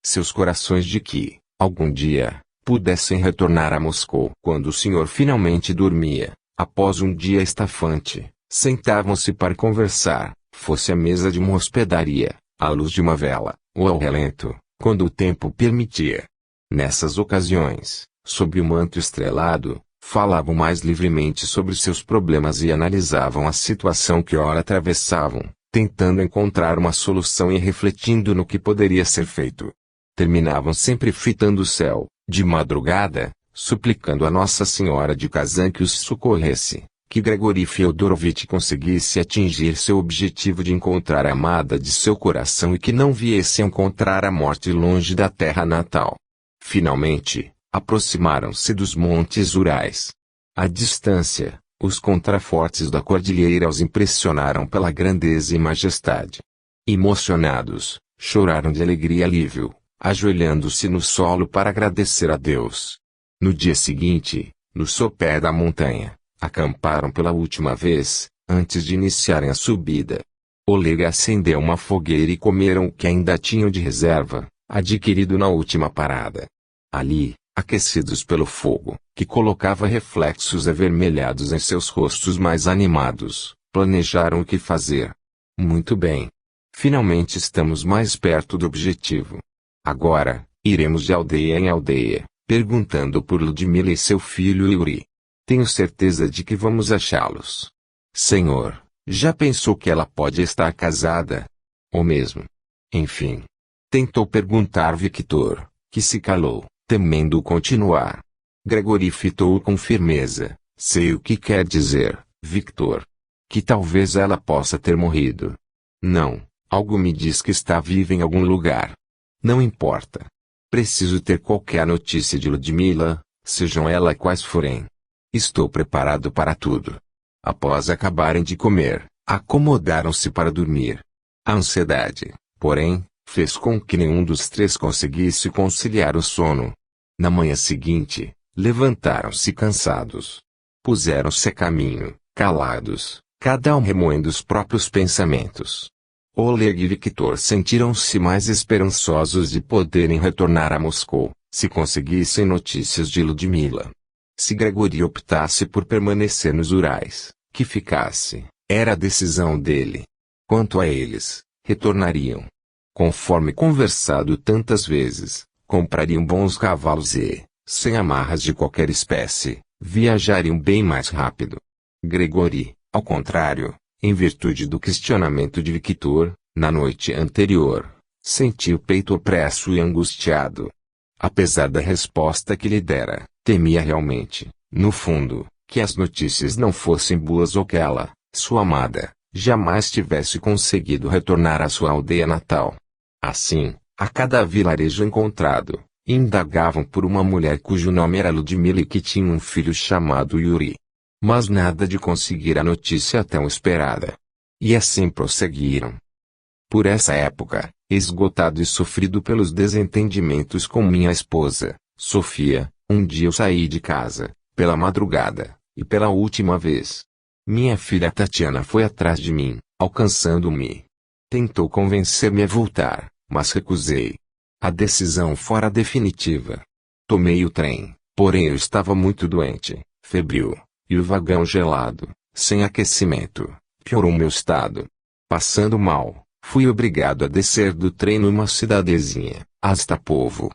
S1: seus corações de que, algum dia, pudessem retornar a Moscou. Quando o senhor finalmente dormia, após um dia estafante, sentavam-se para conversar, fosse à mesa de uma hospedaria, à luz de uma vela, ou ao relento, quando o tempo permitia. Nessas ocasiões, sob o manto estrelado, falavam mais livremente sobre seus problemas e analisavam a situação que ora atravessavam, tentando encontrar uma solução e refletindo no que poderia ser feito. Terminavam sempre fitando o céu, de madrugada, suplicando a Nossa Senhora de Kazan que os socorresse, que Gregory Fyodorovich conseguisse atingir seu objetivo de encontrar a amada de seu coração e que não viesse a encontrar a morte longe da terra natal. Finalmente, aproximaram-se dos montes Urais. À distância, os contrafortes da cordilheira os impressionaram pela grandeza e majestade. Emocionados, choraram de alegria e alívio, ajoelhando-se no solo para agradecer a Deus. No dia seguinte, no sopé da montanha, acamparam pela última vez, antes de iniciarem a subida. Oleg acendeu uma fogueira e comeram o que ainda tinham de reserva, adquirido na última parada. Ali, aquecidos pelo fogo, que colocava reflexos avermelhados em seus rostos mais animados, planejaram o que fazer. Muito bem. Finalmente estamos mais perto do objetivo. Agora, iremos de aldeia em aldeia, perguntando por Ludmila e seu filho Yuri. Tenho certeza de que vamos achá-los. Senhor, já pensou que ela pode estar casada? Ou mesmo? Enfim. Tentou perguntar Victor, que se calou, temendo continuar. Gregory fitou-o com firmeza. Sei o que quer dizer, Victor. Que talvez ela possa ter morrido. Não, algo me diz que está viva em algum lugar. Não importa. Preciso ter qualquer notícia de Ludmila, sejam elas quais forem. Estou preparado para tudo. Após acabarem de comer, acomodaram-se para dormir. A ansiedade, porém, fez com que nenhum dos três conseguisse conciliar o sono. Na manhã seguinte, levantaram-se cansados. Puseram-se a caminho, calados, cada um remoendo os próprios pensamentos. Oleg e Victor sentiram-se mais esperançosos de poderem retornar a Moscou, se conseguissem notícias de Ludmila. Se Gregory optasse por permanecer nos Urais, que ficasse, era a decisão dele. Quanto a eles, retornariam. Conforme conversado tantas vezes, comprariam bons cavalos e, sem amarras de qualquer espécie, viajariam bem mais rápido. Gregory, ao contrário, em virtude do questionamento de Victor, na noite anterior, sentia o peito opresso e angustiado. Apesar da resposta que lhe dera, temia realmente, no fundo, que as notícias não fossem boas ou que ela, sua amada, jamais tivesse conseguido retornar à sua aldeia natal. Assim, a cada vilarejo encontrado, indagavam por uma mulher cujo nome era Ludmila e que tinha um filho chamado Yuri. Mas nada de conseguir a notícia tão esperada. E assim prosseguiram. Por essa época, esgotado e sofrido pelos desentendimentos com minha esposa, Sofia, um dia eu saí de casa, pela madrugada, e pela última vez. Minha filha Tatiana foi atrás de mim, alcançando-me. Tentou convencer-me a voltar, mas recusei. A decisão fora definitiva. Tomei o trem, porém eu estava muito doente, febril, e o vagão gelado, sem aquecimento, piorou meu estado. Passando mal, fui obrigado a descer do trem numa cidadezinha, Astapovo.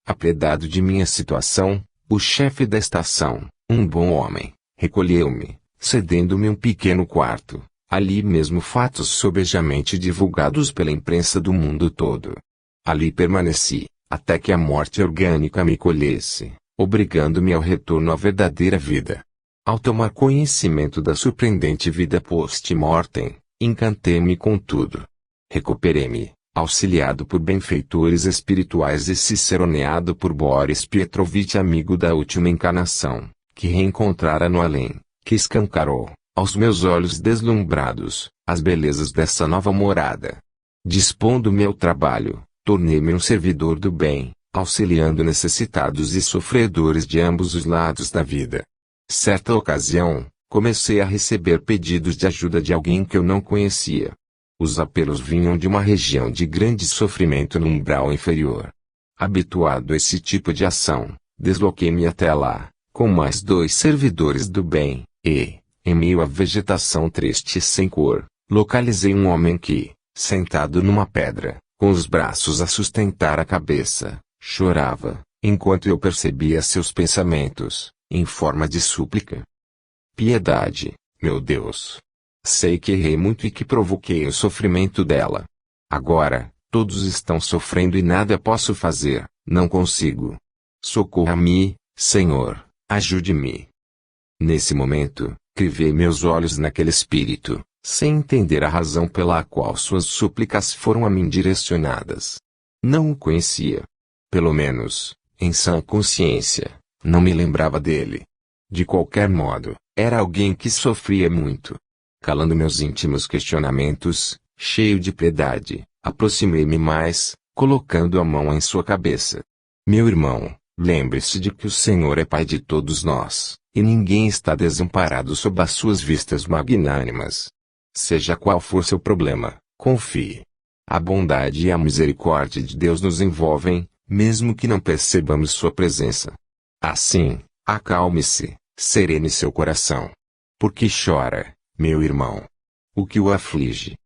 S1: Apedado de minha situação, o chefe da estação, um bom homem, recolheu-me, cedendo-me um pequeno quarto, ali mesmo fatos sobejamente divulgados pela imprensa do mundo todo. Ali permaneci, até que a morte orgânica me colhesse, obrigando-me ao retorno à verdadeira vida. Ao tomar conhecimento da surpreendente vida post-mortem, encantei-me com tudo. Recuperei-me, auxiliado por benfeitores espirituais e ciceroneado por Boris Pietrovitch, amigo da última encarnação, que reencontrara no além, que escancarou, aos meus olhos deslumbrados, as belezas dessa nova morada. Dispondo-me ao trabalho, tornei-me um servidor do bem, auxiliando necessitados e sofredores de ambos os lados da vida. Certa ocasião, comecei a receber pedidos de ajuda de alguém que eu não conhecia. Os apelos vinham de uma região de grande sofrimento no umbral inferior. Habituado a esse tipo de ação, desloquei-me até lá, com mais 2 servidores do bem, e, em meio à vegetação triste e sem cor, localizei um homem que, sentado numa pedra, com os braços a sustentar a cabeça, chorava, enquanto eu percebia seus pensamentos, em forma de súplica. Piedade, meu Deus! Sei que errei muito e que provoquei o sofrimento dela. Agora, todos estão sofrendo e nada posso fazer, não consigo. Socorra-me, Senhor, ajude-me. Nesse momento, crivei meus olhos naquele espírito, sem entender a razão pela qual suas súplicas foram a mim direcionadas. Não o conhecia. Pelo menos, em sã consciência, não me lembrava dele. De qualquer modo, era alguém que sofria muito. Calando meus íntimos questionamentos, cheio de piedade, aproximei-me mais, colocando a mão em sua cabeça. Meu irmão, lembre-se de que o Senhor é Pai de todos nós, e ninguém está desamparado sob as suas vistas magnânimas. Seja qual for seu problema, confie. A bondade e a misericórdia de Deus nos envolvem, mesmo que não percebamos sua presença. Assim, acalme-se, serene seu coração. Por que chora, meu irmão? O que o aflige?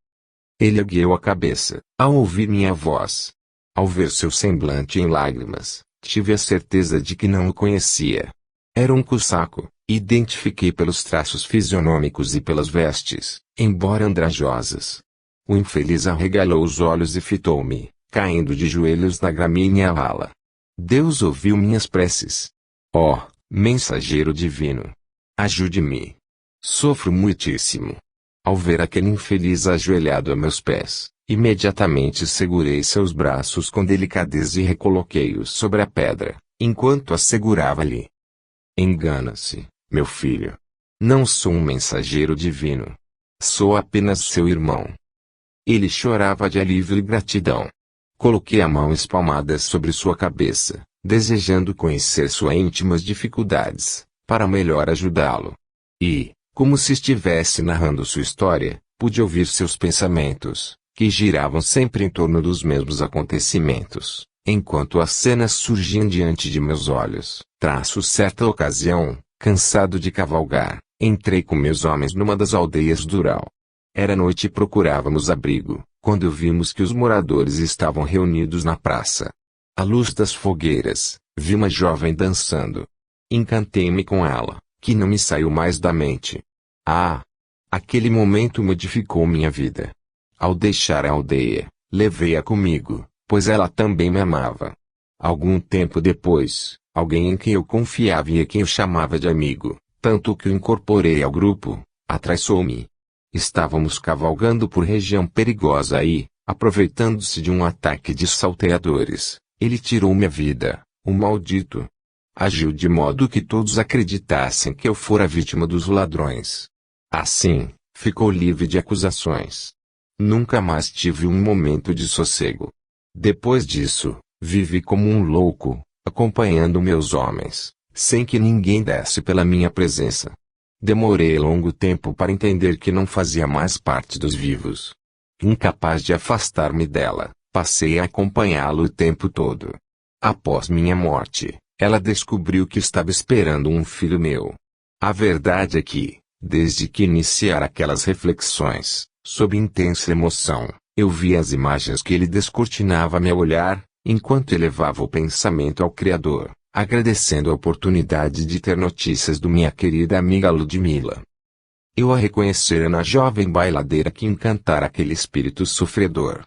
S1: Ele ergueu a cabeça, ao ouvir minha voz. Ao ver seu semblante em lágrimas, tive a certeza de que não o conhecia. Era um cossaco, identifiquei pelos traços fisionômicos e pelas vestes, embora andrajosas. O infeliz arregalou os olhos e fitou-me, caindo de joelhos na gramínea vala. Deus ouviu minhas preces. Ó, mensageiro divino! Ajude-me! Sofro muitíssimo. Ao ver aquele infeliz ajoelhado a meus pés, imediatamente segurei seus braços com delicadeza e recoloquei-os sobre a pedra, enquanto a segurava ali. Engana-se, meu filho. Não sou um mensageiro divino. Sou apenas seu irmão. Ele chorava de alívio e gratidão. Coloquei a mão espalmada sobre sua cabeça, desejando conhecer suas íntimas dificuldades, para melhor ajudá-lo. E, como se estivesse narrando sua história, pude ouvir seus pensamentos, que giravam sempre em torno dos mesmos acontecimentos, enquanto as cenas surgiam diante de meus olhos. Certa ocasião, Cansado de cavalgar, entrei com meus homens numa das aldeias do Ural. Era noite e procurávamos abrigo, quando vimos que os moradores estavam reunidos na praça. À luz das fogueiras, vi uma jovem dançando. Encantei-me com ela, que não me saiu mais da mente. Ah! Aquele momento modificou minha vida. Ao deixar a aldeia, levei-a comigo, pois ela também me amava. Algum tempo depois, alguém em quem eu confiava e a quem eu chamava de amigo, tanto que o incorporei ao grupo, atraiçou-me. Estávamos cavalgando por região perigosa e, aproveitando-se de um ataque de salteadores, ele tirou-me a vida, o maldito. Agiu de modo que todos acreditassem que eu fora vítima dos ladrões. Assim, ficou livre de acusações. Nunca mais tive um momento de sossego. Depois disso, vivi como um louco, acompanhando meus homens, sem que ninguém desse pela minha presença. Demorei longo tempo para entender que não fazia mais parte dos vivos. Incapaz de afastar-me dela, passei a acompanhá-lo o tempo todo. Após minha morte, ela descobriu que estava esperando um filho meu. A verdade é que, desde que iniciara aquelas reflexões, sob intensa emoção, eu vi as imagens que ele descortinava a meu olhar, enquanto elevava o pensamento ao Criador, agradecendo a oportunidade de ter notícias do minha querida amiga Ludmila. Eu a reconhecera na jovem bailadeira que encantara aquele espírito sofredor.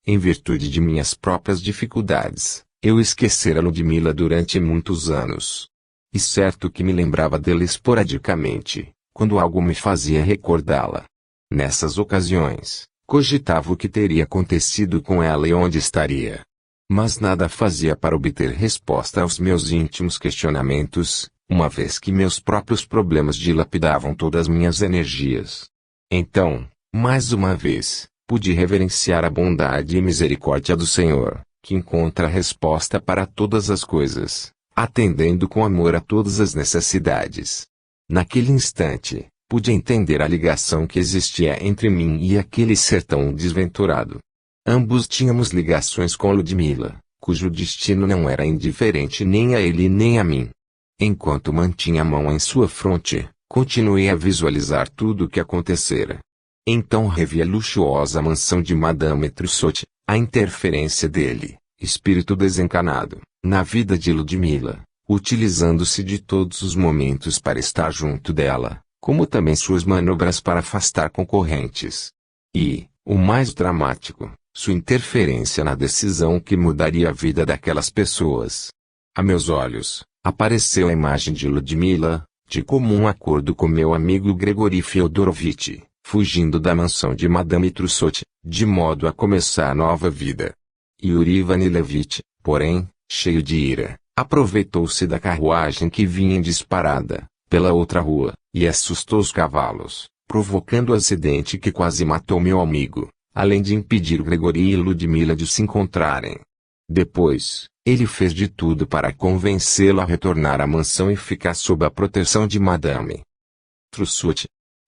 S1: Em virtude de minhas próprias dificuldades, eu esquecera Ludmila durante muitos anos. E certo que me lembrava dela esporadicamente, quando algo me fazia recordá-la. Nessas ocasiões, cogitava o que teria acontecido com ela e onde estaria. Mas nada fazia para obter resposta aos meus íntimos questionamentos, uma vez que meus próprios problemas dilapidavam todas minhas energias. Então, mais uma vez, pude reverenciar a bondade e misericórdia do Senhor, que encontra resposta para todas as coisas, atendendo com amor a todas as necessidades. Naquele instante, pude entender a ligação que existia entre mim e aquele ser tão desventurado. Ambos tínhamos ligações com Ludmila, cujo destino não era indiferente nem a ele nem a mim. Enquanto mantinha a mão em sua fronte, continuei a visualizar tudo o que acontecera. Então revi a luxuosa mansão de Madame Trousseau, a interferência dele, espírito desencanado, na vida de Ludmila, utilizando-se de todos os momentos para estar junto dela, como também suas manobras para afastar concorrentes. E, o mais dramático, sua interferência na decisão que mudaria a vida daquelas pessoas. A meus olhos, apareceu a imagem de Ludmila, de comum acordo com meu amigo Grigori Fyodorovitch, fugindo da mansão de Madame Trousseau, de modo a começar nova vida. Yuri Ivanilevitch, porém, cheio de ira, aproveitou-se da carruagem que vinha em disparada, pela outra rua, e assustou os cavalos, provocando o acidente que quase matou meu amigo, além de impedir Grigori e Ludmila de se encontrarem. Depois, ele fez de tudo para convencê-la a retornar à mansão e ficar sob a proteção de Madame Trousseau.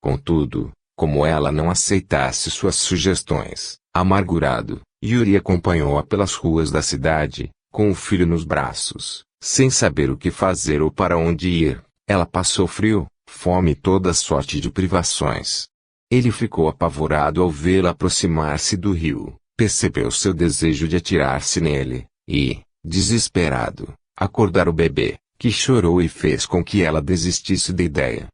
S1: Contudo, como ela não aceitasse suas sugestões, amargurado, Yuri acompanhou-a pelas ruas da cidade, com o filho nos braços, sem saber o que fazer ou para onde ir. Ela passou frio, fome e toda sorte de privações. Ele ficou apavorado ao vê-la aproximar-se do rio, percebeu seu desejo de atirar-se nele, e, desesperado, acordar o bebê, que chorou e fez com que ela desistisse da ideia.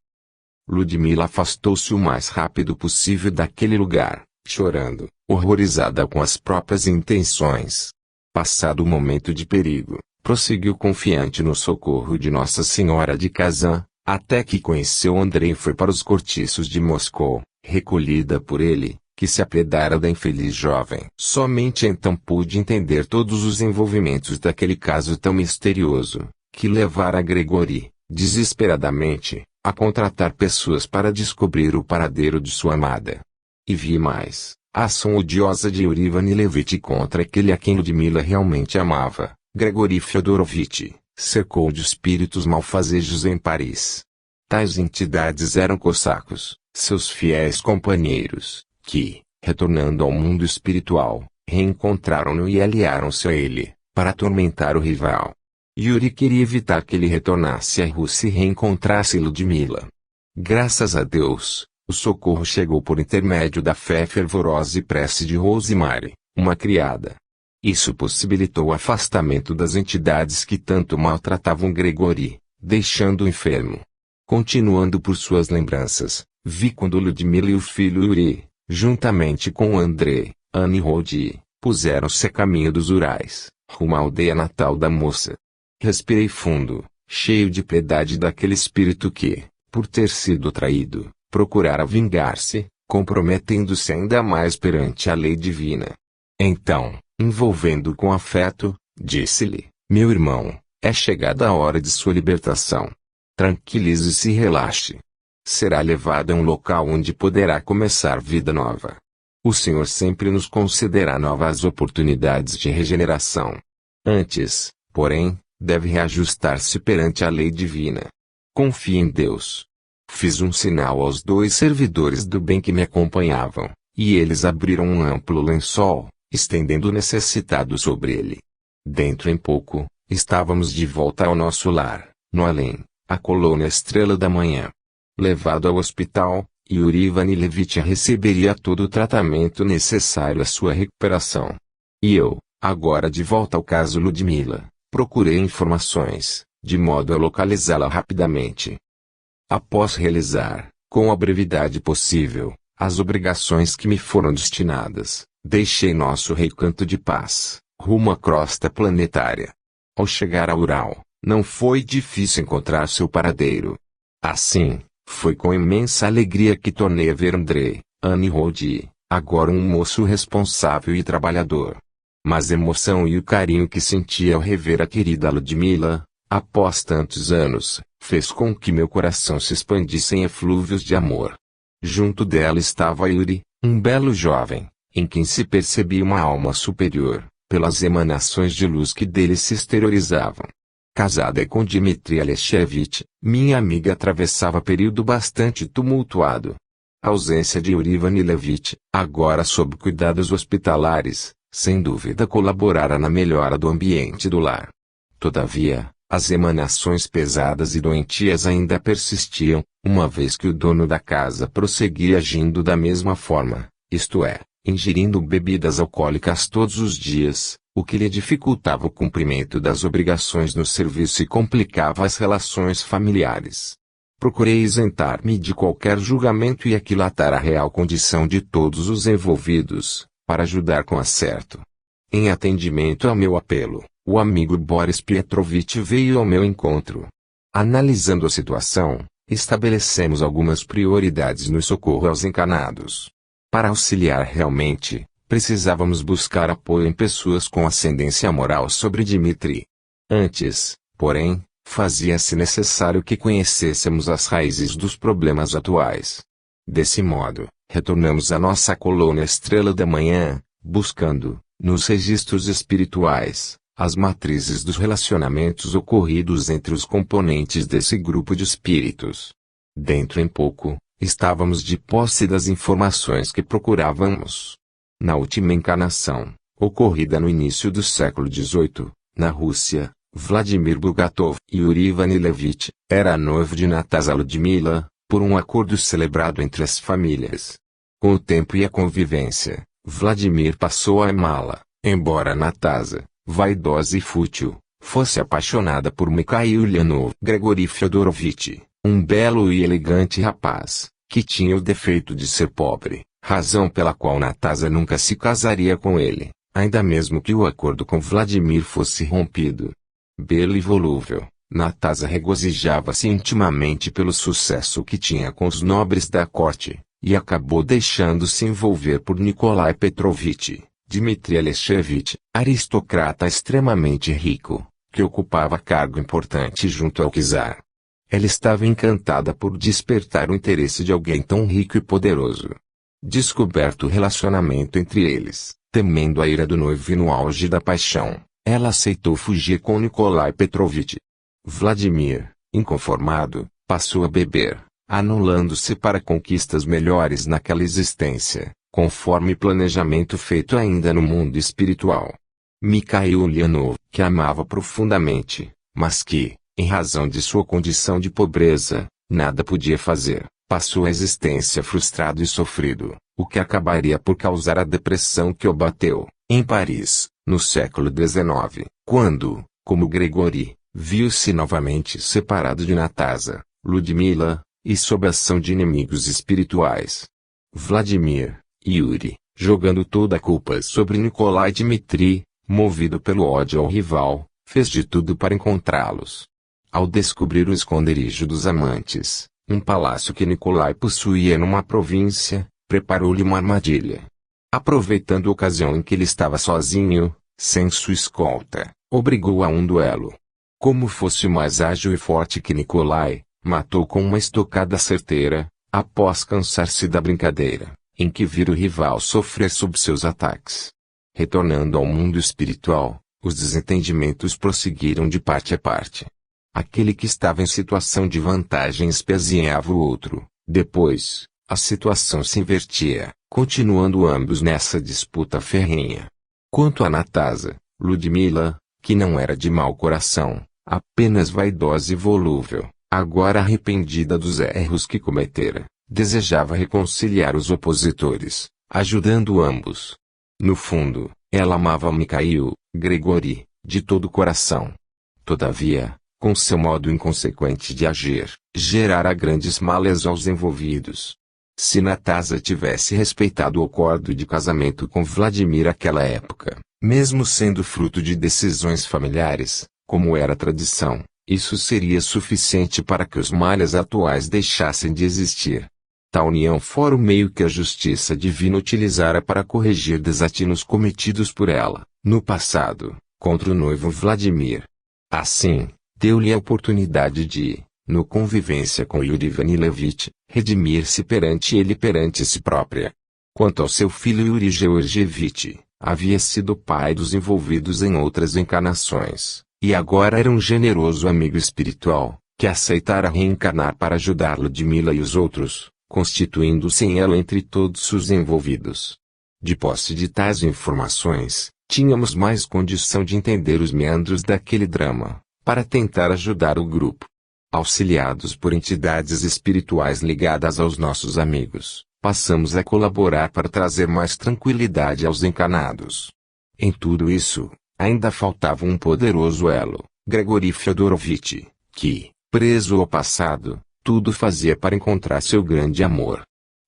S1: Ludmila afastou-se o mais rápido possível daquele lugar, chorando, horrorizada com as próprias intenções. Passado o momento de perigo, prosseguiu confiante no socorro de Nossa Senhora de Kazan, até que conheceu Andrei e foi para os cortiços de Moscou, recolhida por ele, que se apredara da infeliz jovem. Somente então pude entender todos os envolvimentos daquele caso tão misterioso, que levara Grigori, desesperadamente, a contratar pessoas para descobrir o paradeiro de sua amada. E vi mais, a ação odiosa de Yuri Ivanilevitch contra aquele a quem Ludmila realmente amava, Grigori Fyodorovitch, cercou de espíritos malfazejos em Paris. Tais entidades eram cossacos, seus fiéis companheiros, que, retornando ao mundo espiritual, reencontraram-no e aliaram-se a ele, para atormentar o rival. Yuri queria evitar que ele retornasse à Rússia e reencontrasse Ludmila. Graças a Deus, o socorro chegou por intermédio da fé fervorosa e prece de Rosemary, uma criada. Isso possibilitou o afastamento das entidades que tanto maltratavam Gregory, deixando-o enfermo. Continuando por suas lembranças, vi quando Ludmila e o filho Yuri, juntamente com Andrei, Anne e Rodi, puseram-se a caminho dos Urais, rumo à aldeia natal da moça. Respirei fundo, cheio de piedade daquele espírito que, por ter sido traído, procurara vingar-se, comprometendo-se ainda mais perante a lei divina. Então, envolvendo-o com afeto, disse-lhe: meu irmão, é chegada a hora de sua libertação. Tranquilize-se e relaxe. Será levado a um local onde poderá começar vida nova. O Senhor sempre nos concederá novas oportunidades de regeneração. Antes, porém, deve reajustar-se perante a lei divina. Confie em Deus. Fiz um sinal aos 2 servidores do bem que me acompanhavam, e eles abriram um amplo lençol, estendendo o necessitado sobre ele. Dentro em pouco, estávamos de volta ao nosso lar, no além, a colônia Estrela da Manhã. Levado ao hospital, Yuri Ivanilevich receberia todo o tratamento necessário à sua recuperação. E eu, agora de volta ao caso Ludmila, procurei informações, de modo a localizá-la rapidamente. Após realizar, com a brevidade possível, as obrigações que me foram destinadas, deixei nosso recanto de paz, rumo à crosta planetária. Ao chegar a Ural, não foi difícil encontrar seu paradeiro. Assim, foi com imensa alegria que tornei a ver Andrei, Anne e Rodi, agora um moço responsável e trabalhador. Mas a emoção e o carinho que senti ao rever a querida Ludmila, após tantos anos, fez com que meu coração se expandisse em eflúvios de amor. Junto dela estava Yuri, um belo jovem, em quem se percebia uma alma superior, pelas emanações de luz que dele se exteriorizavam. Casada com Dmitry Alexeyevich, minha amiga atravessava período bastante tumultuado. A ausência de Yuri Ivanilevich, agora sob cuidados hospitalares, sem dúvida colaborara na melhora do ambiente do lar. Todavia, as emanações pesadas e doentias ainda persistiam, uma vez que o dono da casa prosseguia agindo da mesma forma, isto é, ingerindo bebidas alcoólicas todos os dias, o que lhe dificultava o cumprimento das obrigações no serviço e complicava as relações familiares. Procurei isentar-me de qualquer julgamento e aquilatar a real condição de todos os envolvidos, para ajudar com acerto. Em atendimento ao meu apelo, o amigo Boris Pietrovich veio ao meu encontro. Analisando a situação, estabelecemos algumas prioridades no socorro aos encanados. Para auxiliar realmente, precisávamos buscar apoio em pessoas com ascendência moral sobre Dmitry. Antes, porém, fazia-se necessário que conhecêssemos as raízes dos problemas atuais. Desse modo, retornamos à nossa colônia Estrela da Manhã, buscando, nos registros espirituais, as matrizes dos relacionamentos ocorridos entre os componentes desse grupo de espíritos. Dentro em pouco, estávamos de posse das informações que procurávamos. Na última encarnação, ocorrida no início do século XVIII, na Rússia, Vladimir Bugatov e Yuri Ivanilevich era noivo de Natasa Ludmila, por um acordo celebrado entre as famílias. Com o tempo e a convivência, Vladimir passou a amá-la, embora Natasa, vaidosa e fútil, fosse apaixonada por Mikhail Ulyanov Gregory Fyodorovich, um belo e elegante rapaz, que tinha o defeito de ser pobre, razão pela qual Natasa nunca se casaria com ele, ainda mesmo que o acordo com Vladimir fosse rompido. Belo e volúvel, Natasa regozijava-se intimamente pelo sucesso que tinha com os nobres da corte, e acabou deixando-se envolver por Nikolai Petrovich, Dmitry Alexeyevich, aristocrata extremamente rico, que ocupava cargo importante junto ao czar. Ela estava encantada por despertar o interesse de alguém tão rico e poderoso. Descoberto o relacionamento entre eles, temendo a ira do noivo e no auge da paixão, ela aceitou fugir com Nikolai Petrovich. Vladimir, inconformado, passou a beber, anulando-se para conquistas melhores naquela existência, conforme planejamento feito ainda no mundo espiritual. Mikhail Ulyanov, que amava profundamente, mas que, em razão de sua condição de pobreza, nada podia fazer, passou a existência frustrado e sofrido, o que acabaria por causar a depressão que o bateu, em Paris, no século XIX, quando, como Gregory, viu-se novamente separado de Natasa, Ludmila, e sob a ação de inimigos espirituais. Vladimir, Yuri, jogando toda a culpa sobre Nikolai Dmitri, movido pelo ódio ao rival, fez de tudo para encontrá-los. Ao descobrir o esconderijo dos amantes, um palácio que Nikolai possuía numa província, preparou-lhe uma armadilha. Aproveitando a ocasião em que ele estava sozinho, sem sua escolta, obrigou a um duelo. Como fosse mais ágil e forte que Nikolai, matou com uma estocada certeira, após cansar-se da brincadeira, em que vira o rival sofrer sob seus ataques. Retornando ao mundo espiritual, os desentendimentos prosseguiram de parte a parte. Aquele que estava em situação de vantagem espezinhava o outro. Depois, a situação se invertia, continuando ambos nessa disputa ferrenha. Quanto a Natasa, Ludmila, que não era de mau coração, apenas vaidosa e volúvel, agora arrependida dos erros que cometera, desejava reconciliar os opositores, ajudando ambos. No fundo, ela amava Mikhail, Gregory, de todo o coração. Todavia, com seu modo inconsequente de agir, gerara grandes males aos envolvidos. Se Natasa tivesse respeitado o acordo de casamento com Vladimir naquela época, mesmo sendo fruto de decisões familiares, como era tradição, isso seria suficiente para que os males atuais deixassem de existir. Tal união fora o meio que a justiça divina utilizara para corrigir desatinos cometidos por ela, no passado, contra o noivo Vladimir. Assim, deu-lhe a oportunidade de, no convivência com Yuri Vanilevich, redimir-se perante ele e perante si própria. Quanto ao seu filho Yuri Georgievich, havia sido pai dos envolvidos em outras encarnações, e agora era um generoso amigo espiritual, que aceitara reencarnar para ajudar Ludmila e os outros, constituindo-se em elo entre todos os envolvidos. De posse de tais informações, tínhamos mais condição de entender os meandros daquele drama, para tentar ajudar o grupo. Auxiliados por entidades espirituais ligadas aos nossos amigos, passamos a colaborar para trazer mais tranquilidade aos encarnados. Em tudo isso, ainda faltava um poderoso elo, Gregory Fyodorovich, que, preso ao passado, tudo fazia para encontrar seu grande amor.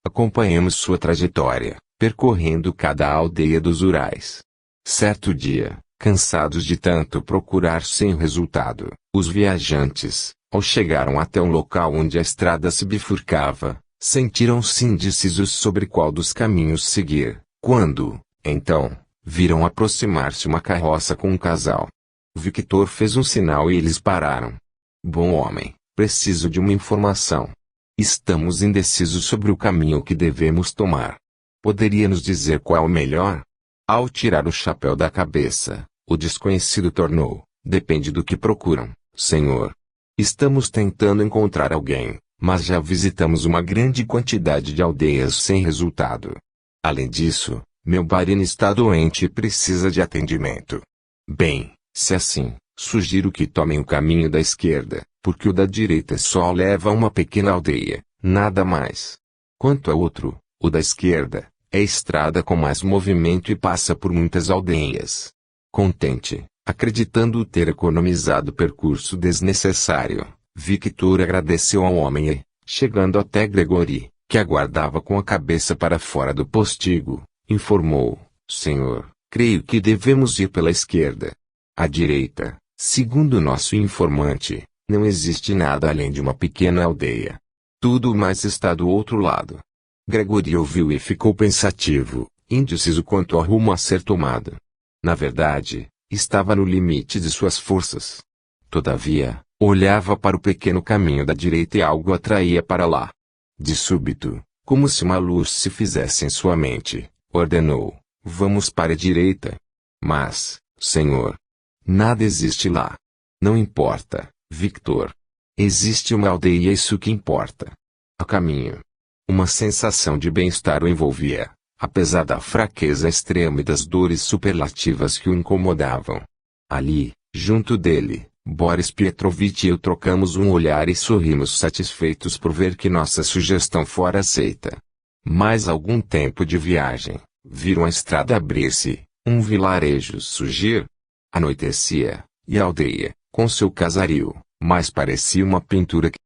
S1: Acompanhamos sua trajetória, percorrendo cada aldeia dos Urais. Certo dia, cansados de tanto procurar sem resultado, os viajantes, ao chegaram até um local onde a estrada se bifurcava, sentiram-se indecisos sobre qual dos caminhos seguir, quando, então, viram aproximar-se uma carroça com um casal. Victor fez um sinal e eles pararam. Bom homem, preciso de uma informação. Estamos indecisos sobre o caminho que devemos tomar. Poderia nos dizer qual o melhor? Ao tirar o chapéu da cabeça, o desconhecido tornou: depende do que procuram, senhor. Estamos tentando encontrar alguém, mas já visitamos uma grande quantidade de aldeias sem resultado. Além disso, meu barino está doente e precisa de atendimento. Bem, se assim, sugiro que tomem o caminho da esquerda, porque o da direita só leva a uma pequena aldeia, nada mais. Quanto ao outro, o da esquerda, é estrada com mais movimento e passa por muitas aldeias. Contente, acreditando ter economizado percurso desnecessário, Victor agradeceu ao homem e, chegando até Gregory, que aguardava com a cabeça para fora do postigo, informou: senhor, creio que devemos ir pela esquerda. À direita, segundo nosso informante, não existe nada além de uma pequena aldeia. Tudo mais está do outro lado. Gregory ouviu e ficou pensativo, indeciso quanto ao rumo a ser tomado. Na verdade, estava no limite de suas forças. Todavia, olhava para o pequeno caminho da direita e algo atraía para lá. De súbito, como se uma luz se fizesse em sua mente, ordenou: vamos para a direita. Mas, senhor, nada existe lá. Não importa, Victor. Existe uma aldeia, isso que importa. A caminho. Uma sensação de bem-estar o envolvia, apesar da fraqueza extrema e das dores superlativas que o incomodavam. Ali, junto dele, Boris Pietrovitch e eu trocamos um olhar e sorrimos satisfeitos por ver que nossa sugestão fora aceita. Mais algum tempo de viagem, viram a estrada abrir-se, um vilarejo surgir. Anoitecia, e a aldeia, com seu casario, mais parecia uma pintura que